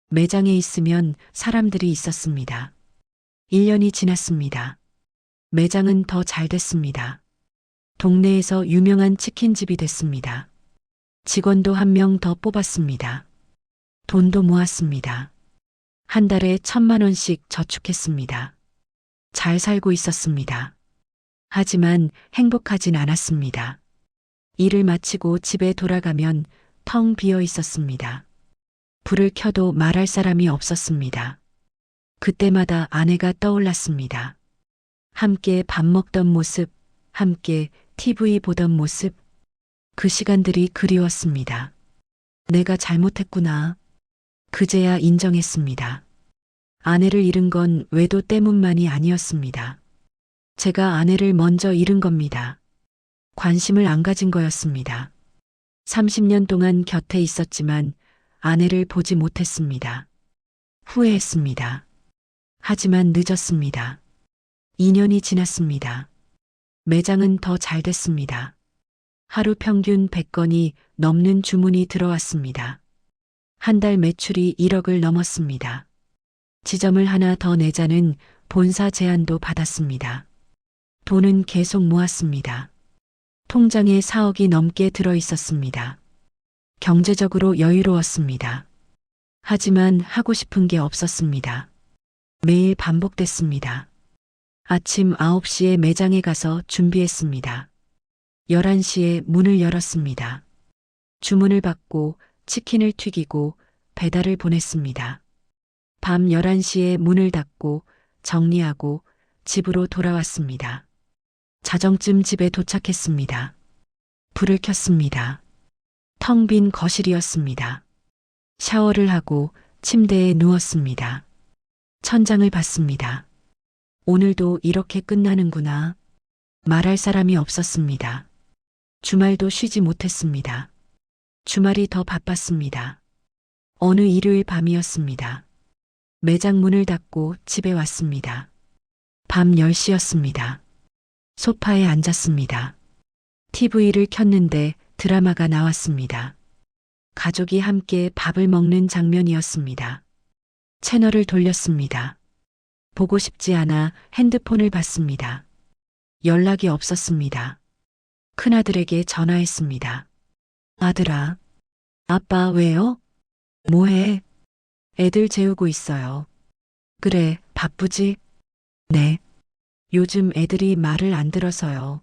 매장에 있으면 사람들이 있었습니다. 1년이 지났습니다. 매장은 더 잘 됐습니다. 동네에서 유명한 치킨집이 됐습니다. 직원도 1명 더 뽑았습니다. 돈도 모았습니다. 한 달에 1,000만 원씩 저축했습니다. 잘 살고 있었습니다. 하지만 행복하진 않았습니다. 일을 마치고 집에 돌아가면 텅 비어 있었습니다. 불을 켜도 말할 사람이 없었습니다. 그때마다 아내가 떠올랐습니다. 함께 밥 먹던 모습, 함께 TV 보던 모습, 그 시간들이 그리웠습니다. 내가 잘못했구나. 그제야 인정했습니다. 아내를 잃은 건 외도 때문만이 아니었습니다. 제가 아내를 먼저 잃은 겁니다. 관심을 안 가진 거였습니다. 30년 동안 곁에 있었지만 아내를 보지 못했습니다. 후회했습니다. 하지만 늦었습니다. 2년이 지났습니다. 매장은 더 잘 됐습니다. 하루 평균 100건이 넘는 주문이 들어왔습니다. 한 달 매출이 1억을 넘었습니다. 지점을 하나 더 내자는 본사 제안도 받았습니다. 돈은 계속 모았습니다. 통장에 4억이 넘게 들어 있었습니다. 경제적으로 여유로웠습니다. 하지만 하고 싶은 게 없었습니다. 매일 반복됐습니다. 아침 9시에 매장에 가서 준비했습니다. 11시에 문을 열었습니다. 주문을 받고 치킨을 튀기고 배달을 보냈습니다. 밤 11시에 문을 닫고 정리하고 집으로 돌아왔습니다. 자정쯤 집에 도착했습니다. 불을 켰습니다. 텅 빈 거실이었습니다. 샤워를 하고 침대에 누웠습니다. 천장을 봤습니다. 오늘도 이렇게 끝나는구나. 말할 사람이 없었습니다. 주말도 쉬지 못했습니다. 주말이 더 바빴습니다. 어느 일요일 밤이었습니다. 매장 문을 닫고 집에 왔습니다. 밤 10시였습니다. 소파에 앉았습니다. TV를 켰는데 드라마가 나왔습니다. 가족이 함께 밥을 먹는 장면이었습니다. 채널을 돌렸습니다. 보고 싶지 않아 핸드폰을 봤습니다. 연락이 없었습니다. 큰아들에게 전화했습니다. 아들아, 아빠 왜요? 뭐해? 애들 재우고 있어요. 그래, 바쁘지? 네. 요즘 애들이 말을 안 들어서요.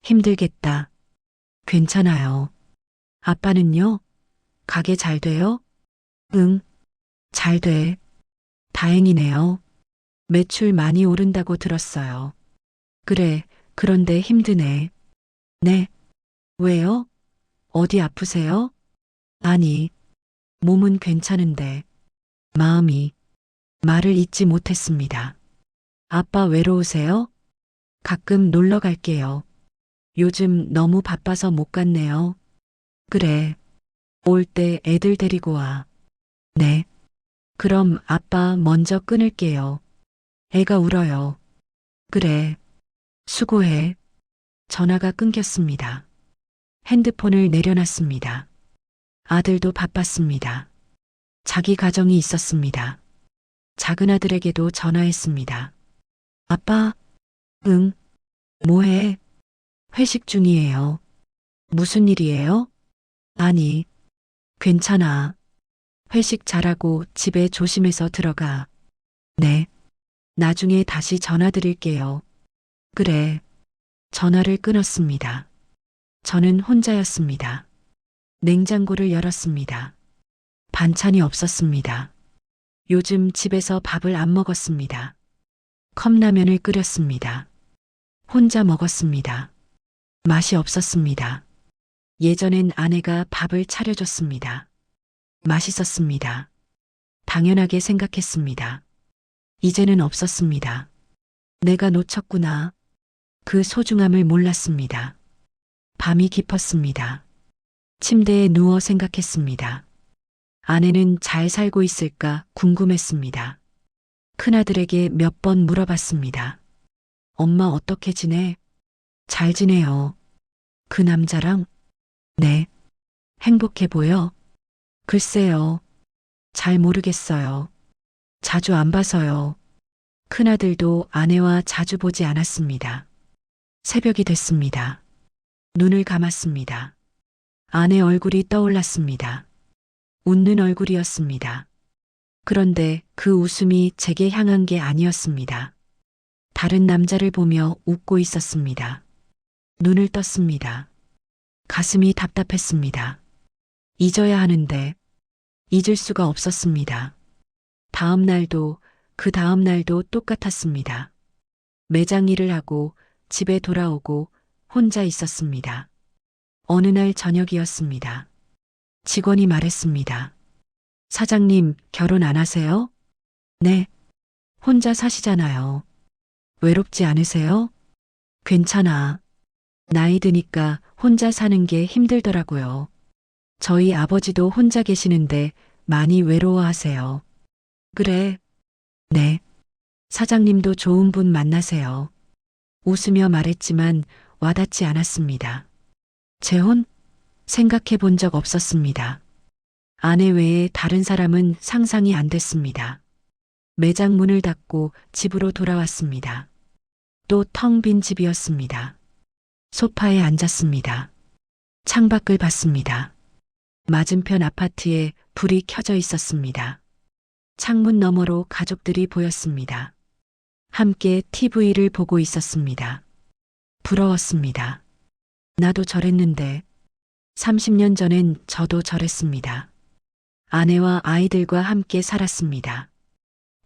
힘들겠다. 괜찮아요. 아빠는요? 가게 잘 돼요? 응, 잘 돼. 다행이네요. 매출 많이 오른다고 들었어요. 그래, 그런데 힘드네. 네. 왜요? 어디 아프세요? 아니, 몸은 괜찮은데, 마음이, 말을 잇지 못했습니다. 아빠 외로우세요? 가끔 놀러 갈게요. 요즘 너무 바빠서 못 갔네요. 그래. 올 때 애들 데리고 와. 네. 그럼 아빠 먼저 끊을게요. 애가 울어요. 그래. 수고해. 전화가 끊겼습니다. 핸드폰을 내려놨습니다. 아들도 바빴습니다. 자기 가정이 있었습니다. 작은 아들에게도 전화했습니다. 아빠, 응, 뭐해? 회식 중이에요. 무슨 일이에요? 아니, 괜찮아. 회식 잘하고 집에 조심해서 들어가. 네. 나중에 다시 전화 드릴게요. 그래. 전화를 끊었습니다. 저는 혼자였습니다. 냉장고를 열었습니다. 반찬이 없었습니다. 요즘 집에서 밥을 안 먹었습니다. 컵라면을 끓였습니다. 혼자 먹었습니다. 맛이 없었습니다. 예전엔 아내가 밥을 차려줬습니다. 맛있었습니다. 당연하게 생각했습니다. 이제는 없었습니다. 내가 놓쳤구나. 그 소중함을 몰랐습니다. 밤이 깊었습니다. 침대에 누워 생각했습니다. 아내는 잘 살고 있을까 궁금했습니다. 큰아들에게 몇 번 물어봤습니다. 엄마 어떻게 지내? 잘 지내요. 그 남자랑? 네. 행복해 보여? 글쎄요. 잘 모르겠어요. 자주 안 봐서요. 큰아들도 아내와 자주 보지 않았습니다. 새벽이 됐습니다. 눈을 감았습니다. 아내 얼굴이 떠올랐습니다. 웃는 얼굴이었습니다. 그런데 그 웃음이 제게 향한 게 아니었습니다. 다른 남자를 보며 웃고 있었습니다. 눈을 떴습니다. 가슴이 답답했습니다. 잊어야 하는데 잊을 수가 없었습니다. 다음 날도 그 다음 날도 똑같았습니다. 매장 일을 하고 집에 돌아오고 혼자 있었습니다. 어느 날 저녁이었습니다. 직원이 말했습니다. 사장님, 결혼 안 하세요? 네. 혼자 사시잖아요. 외롭지 않으세요? 괜찮아. 나이 드니까 혼자 사는 게 힘들더라고요. 저희 아버지도 혼자 계시는데 많이 외로워하세요. 그래. 네. 사장님도 좋은 분 만나세요. 웃으며 말했지만 와닿지 않았습니다. 재혼? 생각해 본 적 없었습니다. 아내 외에 다른 사람은 상상이 안 됐습니다. 매장 문을 닫고 집으로 돌아왔습니다. 또 텅 빈 집이었습니다. 소파에 앉았습니다. 창밖을 봤습니다. 맞은편 아파트에 불이 켜져 있었습니다. 창문 너머로 가족들이 보였습니다. 함께 TV를 보고 있었습니다. 부러웠습니다. 나도 저랬는데 30년 전엔 저도 저랬습니다. 아내와 아이들과 함께 살았습니다.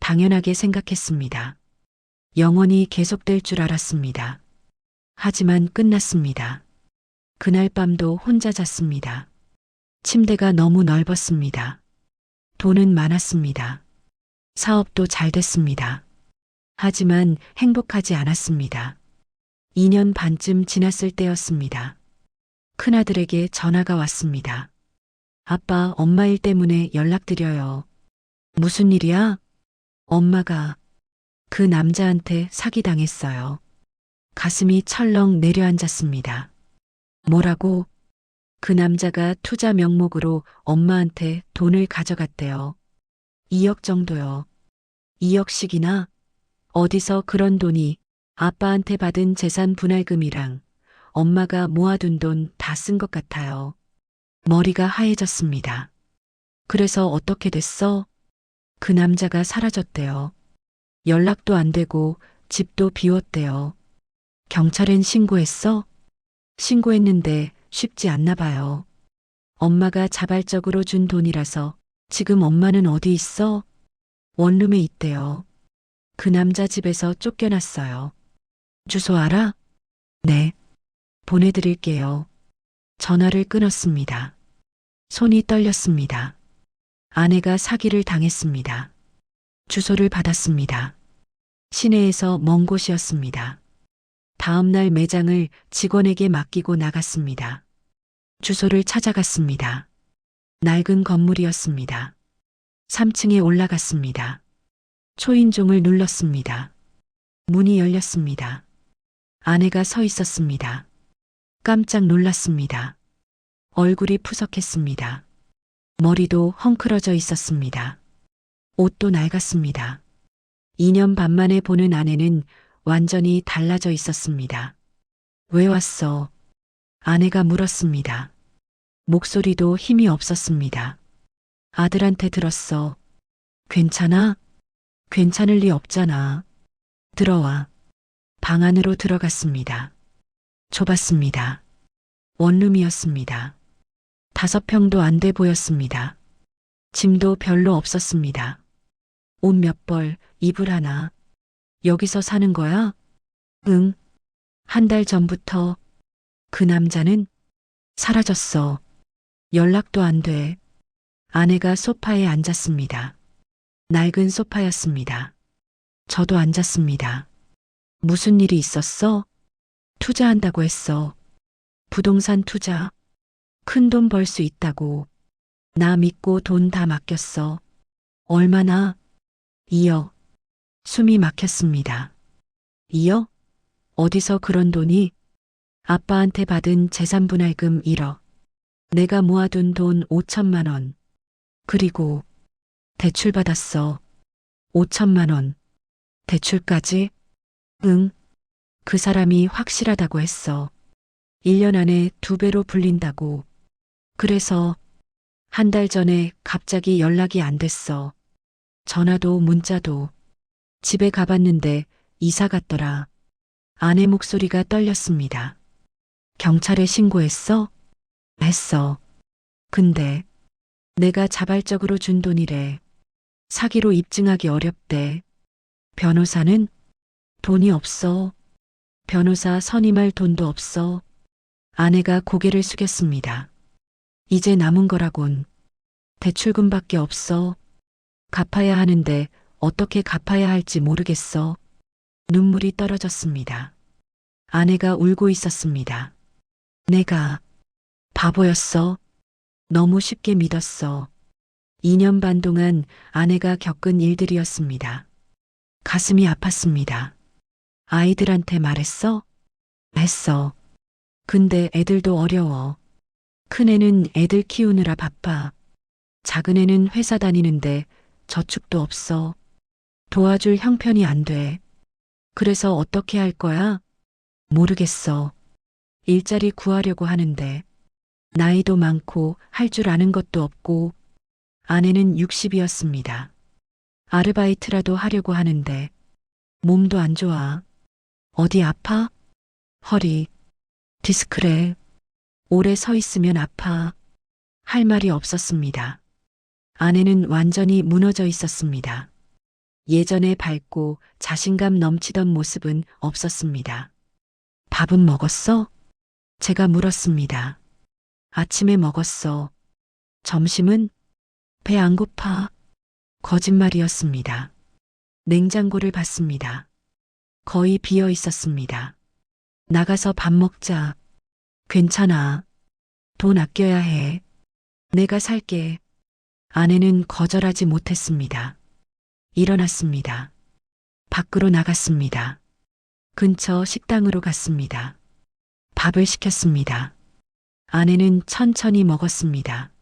당연하게 생각했습니다. 영원히 계속될 줄 알았습니다. 하지만 끝났습니다. 그날 밤도 혼자 잤습니다. 침대가 너무 넓었습니다. 돈은 많았습니다. 사업도 잘 됐습니다. 하지만 행복하지 않았습니다. 2년 반쯤 지났을 때였습니다. 큰아들에게 전화가 왔습니다. 아빠, 엄마 일 때문에 연락드려요. 무슨 일이야? 엄마가 그 남자한테 사기당했어요. 가슴이 철렁 내려앉았습니다. 뭐라고? 그 남자가 투자 명목으로 엄마한테 돈을 가져갔대요. 2억 정도요. 2억씩이나? 어디서 그런 돈이? 아빠한테 받은 재산 분할금이랑 엄마가 모아둔 돈 다 쓴 것 같아요. 머리가 하얘졌습니다. 그래서 어떻게 됐어? 그 남자가 사라졌대요. 연락도 안 되고 집도 비웠대요. 경찰엔 신고했어? 신고했는데 쉽지 않나 봐요. 엄마가 자발적으로 준 돈이라서 지금 엄마는 어디 있어? 원룸에 있대요. 그 남자 집에서 쫓겨났어요. 주소 알아? 네. 보내드릴게요. 전화를 끊었습니다. 손이 떨렸습니다. 아내가 사기를 당했습니다. 주소를 받았습니다. 시내에서 먼 곳이었습니다. 다음 날 매장을 직원에게 맡기고 나갔습니다. 주소를 찾아갔습니다. 낡은 건물이었습니다. 3층에 올라갔습니다. 초인종을 눌렀습니다. 문이 열렸습니다. 아내가 서 있었습니다. 깜짝 놀랐습니다. 얼굴이 푸석했습니다. 머리도 헝클어져 있었습니다. 옷도 낡았습니다. 2년 반 만에 보는 아내는 완전히 달라져 있었습니다. 왜 왔어? 아내가 물었습니다. 목소리도 힘이 없었습니다. 아들한테 들었어. 괜찮아? 괜찮을 리 없잖아. 들어와. 방 안으로 들어갔습니다. 좁았습니다. 원룸이었습니다. 5평도 안 돼 보였습니다. 짐도 별로 없었습니다. 옷 몇 벌, 이불 하나. 여기서 사는 거야? 응. 한 달 전부터. 그 남자는 사라졌어. 연락도 안 돼. 아내가 소파에 앉았습니다. 낡은 소파였습니다. 저도 앉았습니다. 무슨 일이 있었어? 투자한다고 했어. 부동산 투자. 큰 돈 벌 수 있다고. 나 믿고 돈 다 맡겼어. 얼마나? 2억. 숨이 막혔습니다. 2억? 어디서 그런 돈이? 아빠한테 받은 재산분할금 1억. 내가 모아둔 돈 5천만 원. 그리고 대출 받았어. 5천만 원. 대출까지? 응. 그 사람이 확실하다고 했어. 1년 안에 2배로 불린다고. 그래서 한 달 전에 갑자기 연락이 안 됐어. 전화도 문자도. 집에 가봤는데 이사 갔더라. 아내 목소리가 떨렸습니다. 경찰에 신고했어? 했어. 근데 내가 자발적으로 준 돈이래. 사기로 입증하기 어렵대. 변호사는? 돈이 없어. 변호사 선임할 돈도 없어. 아내가 고개를 숙였습니다. 이제 남은 거라곤 대출금밖에 없어. 갚아야 하는데 어떻게 갚아야 할지 모르겠어. 눈물이 떨어졌습니다. 아내가 울고 있었습니다. 내가 바보였어. 너무 쉽게 믿었어. 2년 반 동안 아내가 겪은 일들이었습니다. 가슴이 아팠습니다. 아이들한테 말했어? 했어. 근데 애들도 어려워. 큰애는 애들 키우느라 바빠. 작은애는 회사 다니는데 저축도 없어. 도와줄 형편이 안 돼. 그래서 어떻게 할 거야? 모르겠어. 일자리 구하려고 하는데 나이도 많고 할 줄 아는 것도 없고 아내는 60이었습니다. 아르바이트라도 하려고 하는데 몸도 안 좋아. 어디 아파? 허리. 디스크래. 오래 서 있으면 아파. 할 말이 없었습니다. 아내는 완전히 무너져 있었습니다. 예전에 밝고 자신감 넘치던 모습은 없었습니다. 밥은 먹었어? 제가 물었습니다. 아침에 먹었어. 점심은? 배 안 고파. 거짓말이었습니다. 냉장고를 봤습니다. 거의 비어 있었습니다. 나가서 밥 먹자. 괜찮아. 돈 아껴야 해. 내가 살게. 아내는 거절하지 못했습니다. 일어났습니다. 밖으로 나갔습니다. 근처 식당으로 갔습니다. 밥을 시켰습니다. 아내는 천천히 먹었습니다.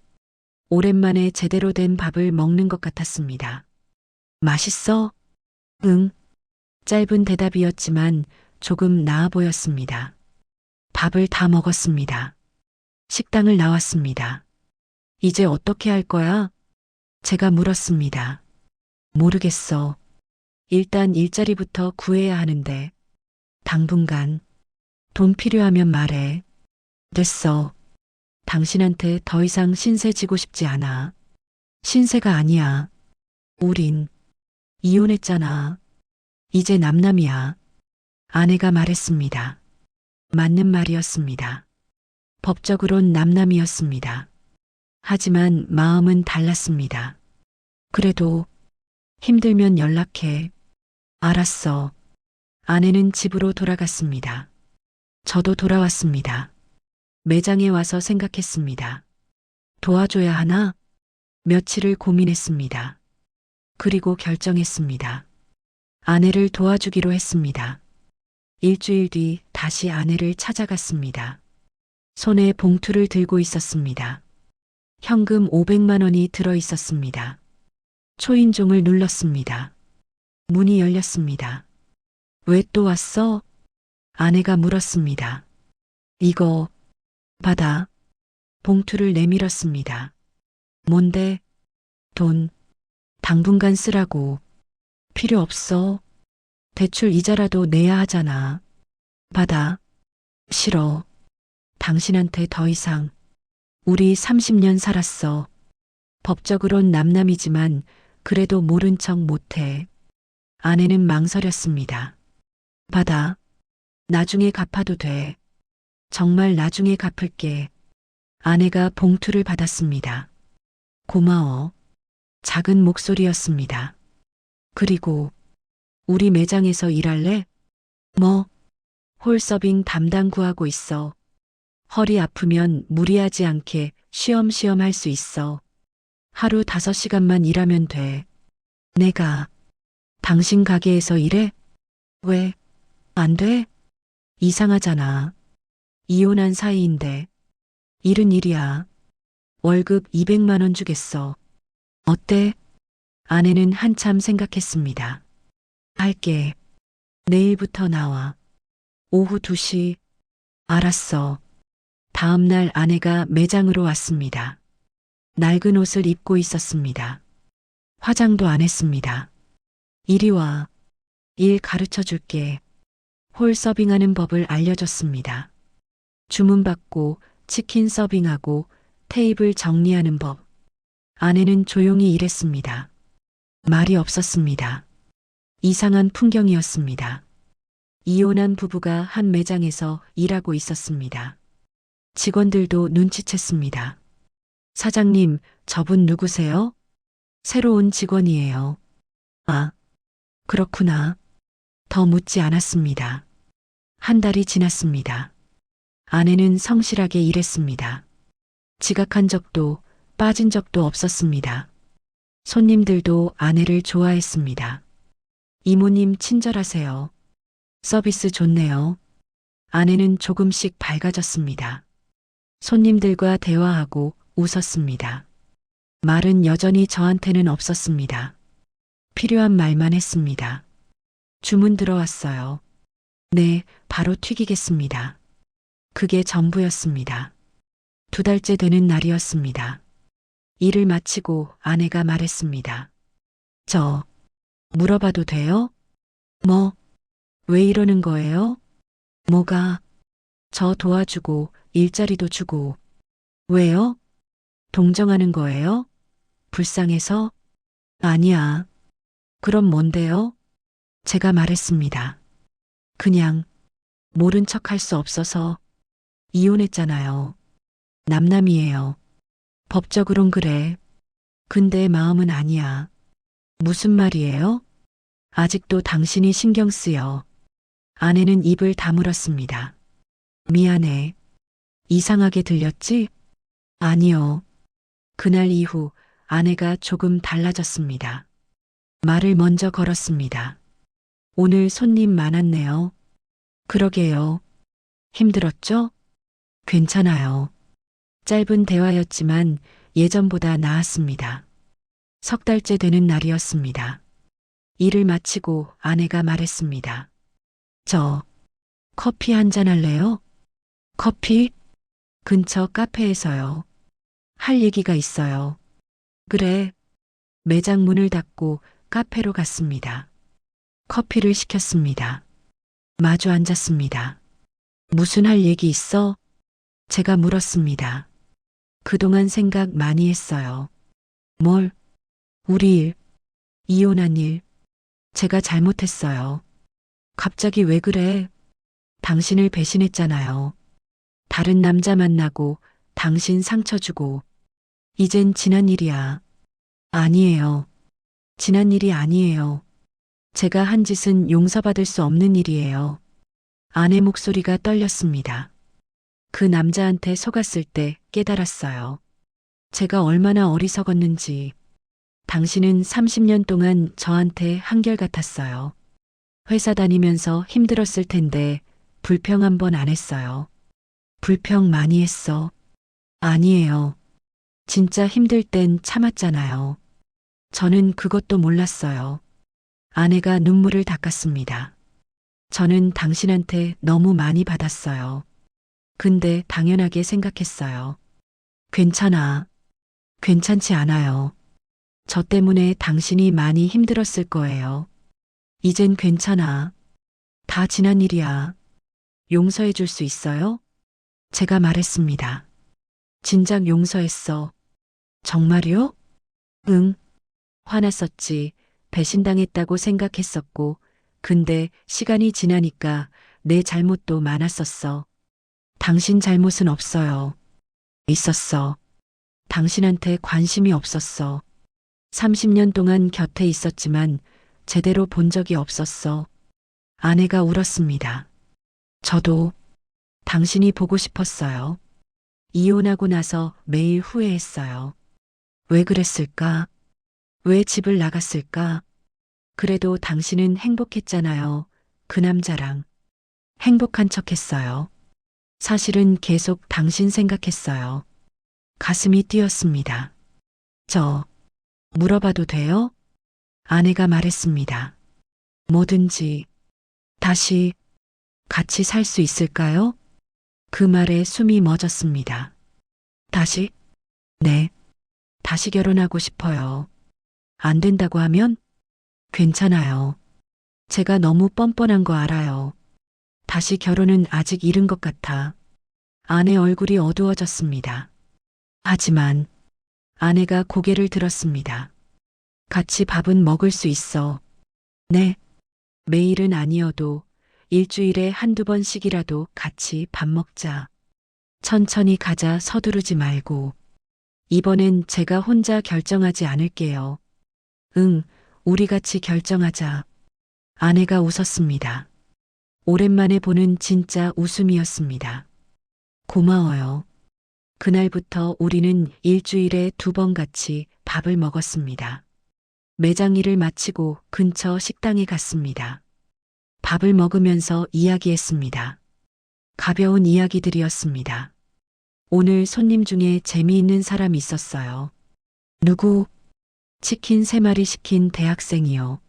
오랜만에 제대로 된 밥을 먹는 것 같았습니다. 맛있어? 응. 짧은 대답이었지만 조금 나아 보였습니다. 밥을 다 먹었습니다. 식당을 나왔습니다. 이제 어떻게 할 거야? 제가 물었습니다. 모르겠어. 일단 일자리부터 구해야 하는데. 당분간. 돈 필요하면 말해. 됐어. 당신한테 더 이상 신세 지고 싶지 않아. 신세가 아니야. 우린 이혼했잖아. 이제 남남이야. 아내가 말했습니다. 맞는 말이었습니다. 법적으론 남남이었습니다. 하지만 마음은 달랐습니다. 그래도 힘들면 연락해. 알았어. 아내는 집으로 돌아갔습니다. 저도 돌아왔습니다. 매장에 와서 생각했습니다. 도와줘야 하나? 며칠을 고민했습니다. 그리고 결정했습니다. 아내를 도와주기로 했습니다. 일주일 뒤 다시 아내를 찾아갔습니다. 손에 봉투를 들고 있었습니다. 현금 500만 원이 들어 있었습니다. 초인종을 눌렀습니다. 문이 열렸습니다. 왜 또 왔어? 아내가 물었습니다. 이거 받아. 봉투를 내밀었습니다. 뭔데? 돈. 당분간 쓰라고. 필요 없어. 대출 이자라도 내야 하잖아. 받아. 싫어. 당신한테 더 이상. 우리 30년 살았어. 법적으론 남남이지만 그래도 모른 척 못해. 아내는 망설였습니다. 받아. 나중에 갚아도 돼. 정말 나중에 갚을게. 아내가 봉투를 받았습니다. 고마워. 작은 목소리였습니다. 그리고 우리 매장에서 일할래? 뭐? 홀서빙 담당 구하고 있어. 허리 아프면 무리하지 않게 쉬엄쉬엄 할 수 있어. 하루 5시간만 일하면 돼. 내가 당신 가게에서 일해? 왜? 안 돼? 이상하잖아. 이혼한 사이인데. 일은 일이야. 월급 200만 원 주겠어. 어때? 아내는 한참 생각했습니다. 할게. 내일부터 나와. 오후 2시. 알았어. 다음 날 아내가 매장으로 왔습니다. 낡은 옷을 입고 있었습니다. 화장도 안 했습니다. 이리 와. 일 가르쳐 줄게. 홀 서빙하는 법을 알려줬습니다. 주문받고 치킨 서빙하고 테이블 정리하는 법. 아내는 조용히 일했습니다. 말이 없었습니다. 이상한 풍경이었습니다. 이혼한 부부가 한 매장에서 일하고 있었습니다. 직원들도 눈치챘습니다. 사장님, 저분 누구세요? 새로운 직원이에요. 아, 그렇구나. 더 묻지 않았습니다. 한 달이 지났습니다. 아내는 성실하게 일했습니다. 지각한 적도 빠진 적도 없었습니다. 손님들도 아내를 좋아했습니다. 이모님 친절하세요. 서비스 좋네요. 아내는 조금씩 밝아졌습니다. 손님들과 대화하고 웃었습니다. 말은 여전히 저한테는 없었습니다. 필요한 말만 했습니다. 주문 들어왔어요. 네, 바로 튀기겠습니다. 그게 전부였습니다. 2달째 되는 날이었습니다. 일을 마치고 아내가 말했습니다. 저, 물어봐도 돼요? 뭐, 왜 이러는 거예요? 뭐가? 저 도와주고 일자리도 주고. 왜요? 동정하는 거예요? 불쌍해서? 아니야. 그럼 뭔데요? 제가 말했습니다. 그냥 모른 척 할 수 없어서 이혼했잖아요. 남남이에요. 법적으론 그래. 근데 마음은 아니야. 무슨 말이에요? 아직도 당신이 신경 쓰여. 아내는 입을 다물었습니다. 미안해. 이상하게 들렸지? 아니요. 그날 이후 아내가 조금 달라졌습니다. 말을 먼저 걸었습니다. 오늘 손님 많았네요. 그러게요. 힘들었죠? 괜찮아요. 짧은 대화였지만 예전보다 나았습니다. 석 달째 되는 날이었습니다. 일을 마치고 아내가 말했습니다. 저 커피 한 잔 할래요? 커피? 근처 카페에서요. 할 얘기가 있어요. 그래. 매장 문을 닫고 카페로 갔습니다. 커피를 시켰습니다. 마주 앉았습니다. 무슨 할 얘기 있어? 제가 물었습니다. 그동안 생각 많이 했어요. 뭘? 우리 일, 이혼한 일. 제가 잘못했어요. 갑자기 왜 그래? 당신을 배신했잖아요. 다른 남자 만나고 당신 상처 주고. 이젠 지난 일이야. 아니에요. 지난 일이 아니에요. 제가 한 짓은 용서받을 수 없는 일이에요. 아내 목소리가 떨렸습니다. 그 남자한테 속았을 때 깨달았어요. 제가 얼마나 어리석었는지. 당신은 30년 동안 저한테 한결같았어요. 회사 다니면서 힘들었을 텐데 불평 한 번 안 했어요. 불평 많이 했어. 아니에요. 진짜 힘들 땐 참았잖아요. 저는 그것도 몰랐어요. 아내가 눈물을 닦았습니다. 저는 당신한테 너무 많이 받았어요. 근데 당연하게 생각했어요. 괜찮아. 괜찮지 않아요. 저 때문에 당신이 많이 힘들었을 거예요. 이젠 괜찮아. 다 지난 일이야. 용서해 줄 수 있어요? 제가 말했습니다. 진작 용서했어. 정말요? 응. 화났었지. 배신당했다고 생각했었고, 근데 시간이 지나니까 내 잘못도 많았었어. 당신 잘못은 없어요. 있었어. 당신한테 관심이 없었어. 30년 동안 곁에 있었지만 제대로 본 적이 없었어. 아내가 울었습니다. 저도 당신이 보고 싶었어요. 이혼하고 나서 매일 후회했어요. 왜 그랬을까? 왜 집을 나갔을까? 그래도 당신은 행복했잖아요. 그 남자랑. 행복한 척 했어요. 사실은 계속 당신 생각했어요. 가슴이 뛰었습니다. 저, 물어봐도 돼요? 아내가 말했습니다. 뭐든지. 다시 같이 살 수 있을까요? 그 말에 숨이 멎었습니다. 다시? 네. 다시 결혼하고 싶어요. 안 된다고 하면? 괜찮아요. 제가 너무 뻔뻔한 거 알아요. 다시 결혼은 아직 이른 것 같아. 아내 얼굴이 어두워졌습니다. 하지만 아내가 고개를 들었습니다. 같이 밥은 먹을 수 있어. 네. 매일은 아니어도 일주일에 한두 번씩이라도 같이 밥 먹자. 천천히 가자 서두르지 말고. 이번엔 제가 혼자 결정하지 않을게요. 응, 우리 같이 결정하자. 아내가 웃었습니다. 오랜만에 보는 진짜 웃음이었습니다. 고마워요. 그날부터 우리는 일주일에 2번 같이 밥을 먹었습니다. 매장 일을 마치고 근처 식당에 갔습니다. 밥을 먹으면서 이야기했습니다. 가벼운 이야기들이었습니다. 오늘 손님 중에 재미있는 사람 있었어요. 누구? 치킨 3마리 시킨 대학생이요.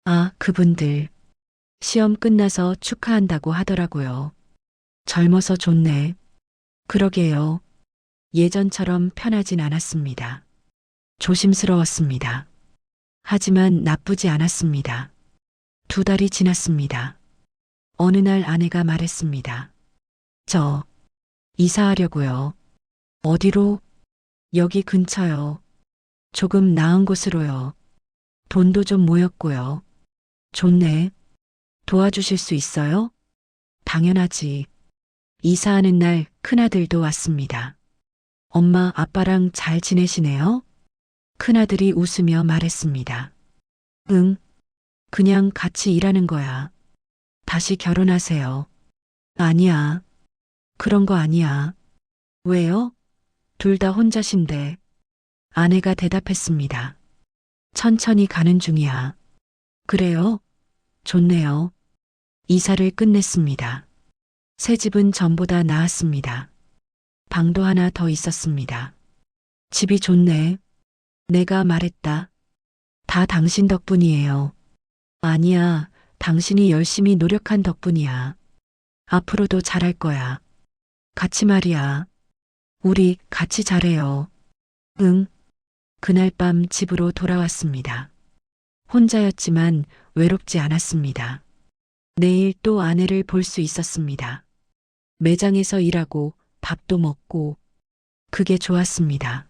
아, 그분들. 시험 끝나서 축하한다고 하더라고요. 젊어서 좋네. 그러게요. 예전처럼 편하진 않았습니다. 조심스러웠습니다. 하지만 나쁘지 않았습니다. 2달이 지났습니다. 어느 날 아내가 말했습니다. 저, 이사하려고요. 어디로? 여기 근처요. 조금 나은 곳으로요. 돈도 좀 모였고요. 좋네. 도와주실 수 있어요? 당연하지. 이사하는 날 큰아들도 왔습니다. 엄마, 아빠랑 잘 지내시네요? 큰아들이 웃으며 말했습니다. 응. 그냥 같이 일하는 거야. 다시 결혼하세요. 아니야. 그런 거 아니야. 왜요? 둘 다 혼자신데. 아내가 대답했습니다. 천천히 가는 중이야. 그래요? 좋네요. 이사를 끝냈습니다. 새 집은 전보다 나았습니다. 방도 하나 더 있었습니다. 집이 좋네. 내가 말했다. 다 당신 덕분이에요. 아니야, 당신이 열심히 노력한 덕분이야. 앞으로도 잘할 거야. 같이 말이야. 우리 같이 잘해요. 응. 그날 밤 집으로 돌아왔습니다. 혼자였지만 외롭지 않았습니다. 내일 또 아내를 볼 수 있었습니다. 매장에서 일하고 밥도 먹고 그게 좋았습니다.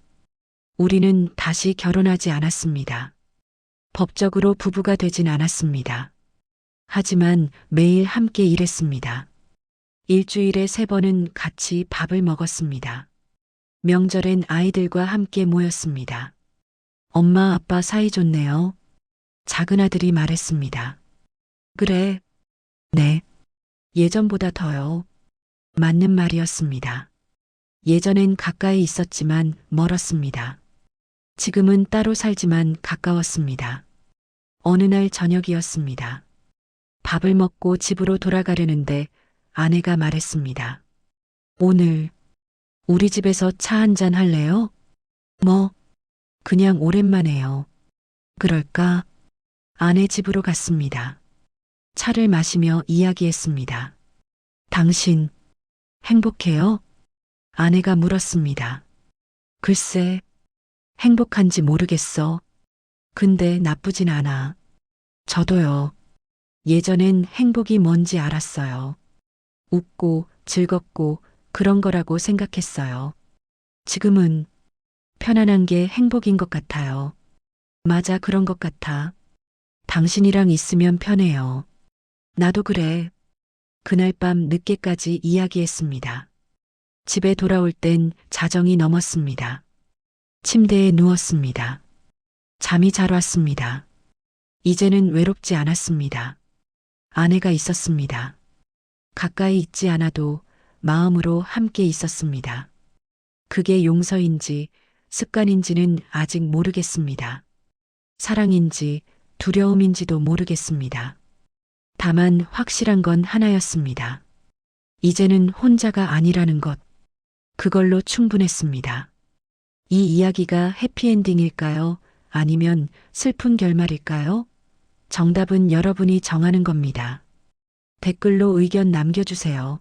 우리는 다시 결혼하지 않았습니다. 법적으로 부부가 되진 않았습니다. 하지만 매일 함께 일했습니다. 일주일에 3번은 같이 밥을 먹었습니다. 명절엔 아이들과 함께 모였습니다. 엄마, 아빠 사이 좋네요. 작은 아들이 말했습니다. 그래. 네. 예전보다 더요. 맞는 말이었습니다. 예전엔 가까이 있었지만 멀었습니다. 지금은 따로 살지만 가까웠습니다. 어느 날 저녁이었습니다. 밥을 먹고 집으로 돌아가려는데 아내가 말했습니다. 오늘 우리 집에서 차 한잔 할래요? 뭐, 그냥 오랜만에요. 그럴까? 아내 집으로 갔습니다. 차를 마시며 이야기했습니다. 당신 행복해요? 아내가 물었습니다. 글쎄, 행복한지 모르겠어. 근데 나쁘진 않아. 저도요. 예전엔 행복이 뭔지 알았어요. 웃고 즐겁고 그런 거라고 생각했어요. 지금은 편안한 게 행복인 것 같아요. 맞아, 그런 것 같아. 당신이랑 있으면 편해요. 나도 그래. 그날 밤 늦게까지 이야기했습니다. 집에 돌아올 땐 자정이 넘었습니다. 침대에 누웠습니다. 잠이 잘 왔습니다. 이제는 외롭지 않았습니다. 아내가 있었습니다. 가까이 있지 않아도 마음으로 함께 있었습니다. 그게 용서인지 습관인지는 아직 모르겠습니다. 사랑인지 두려움인지도 모르겠습니다. 다만 확실한 건 하나였습니다. 이제는 혼자가 아니라는 것. 그걸로 충분했습니다. 이 이야기가 해피엔딩일까요? 아니면 슬픈 결말일까요? 정답은 여러분이 정하는 겁니다. 댓글로 의견 남겨주세요.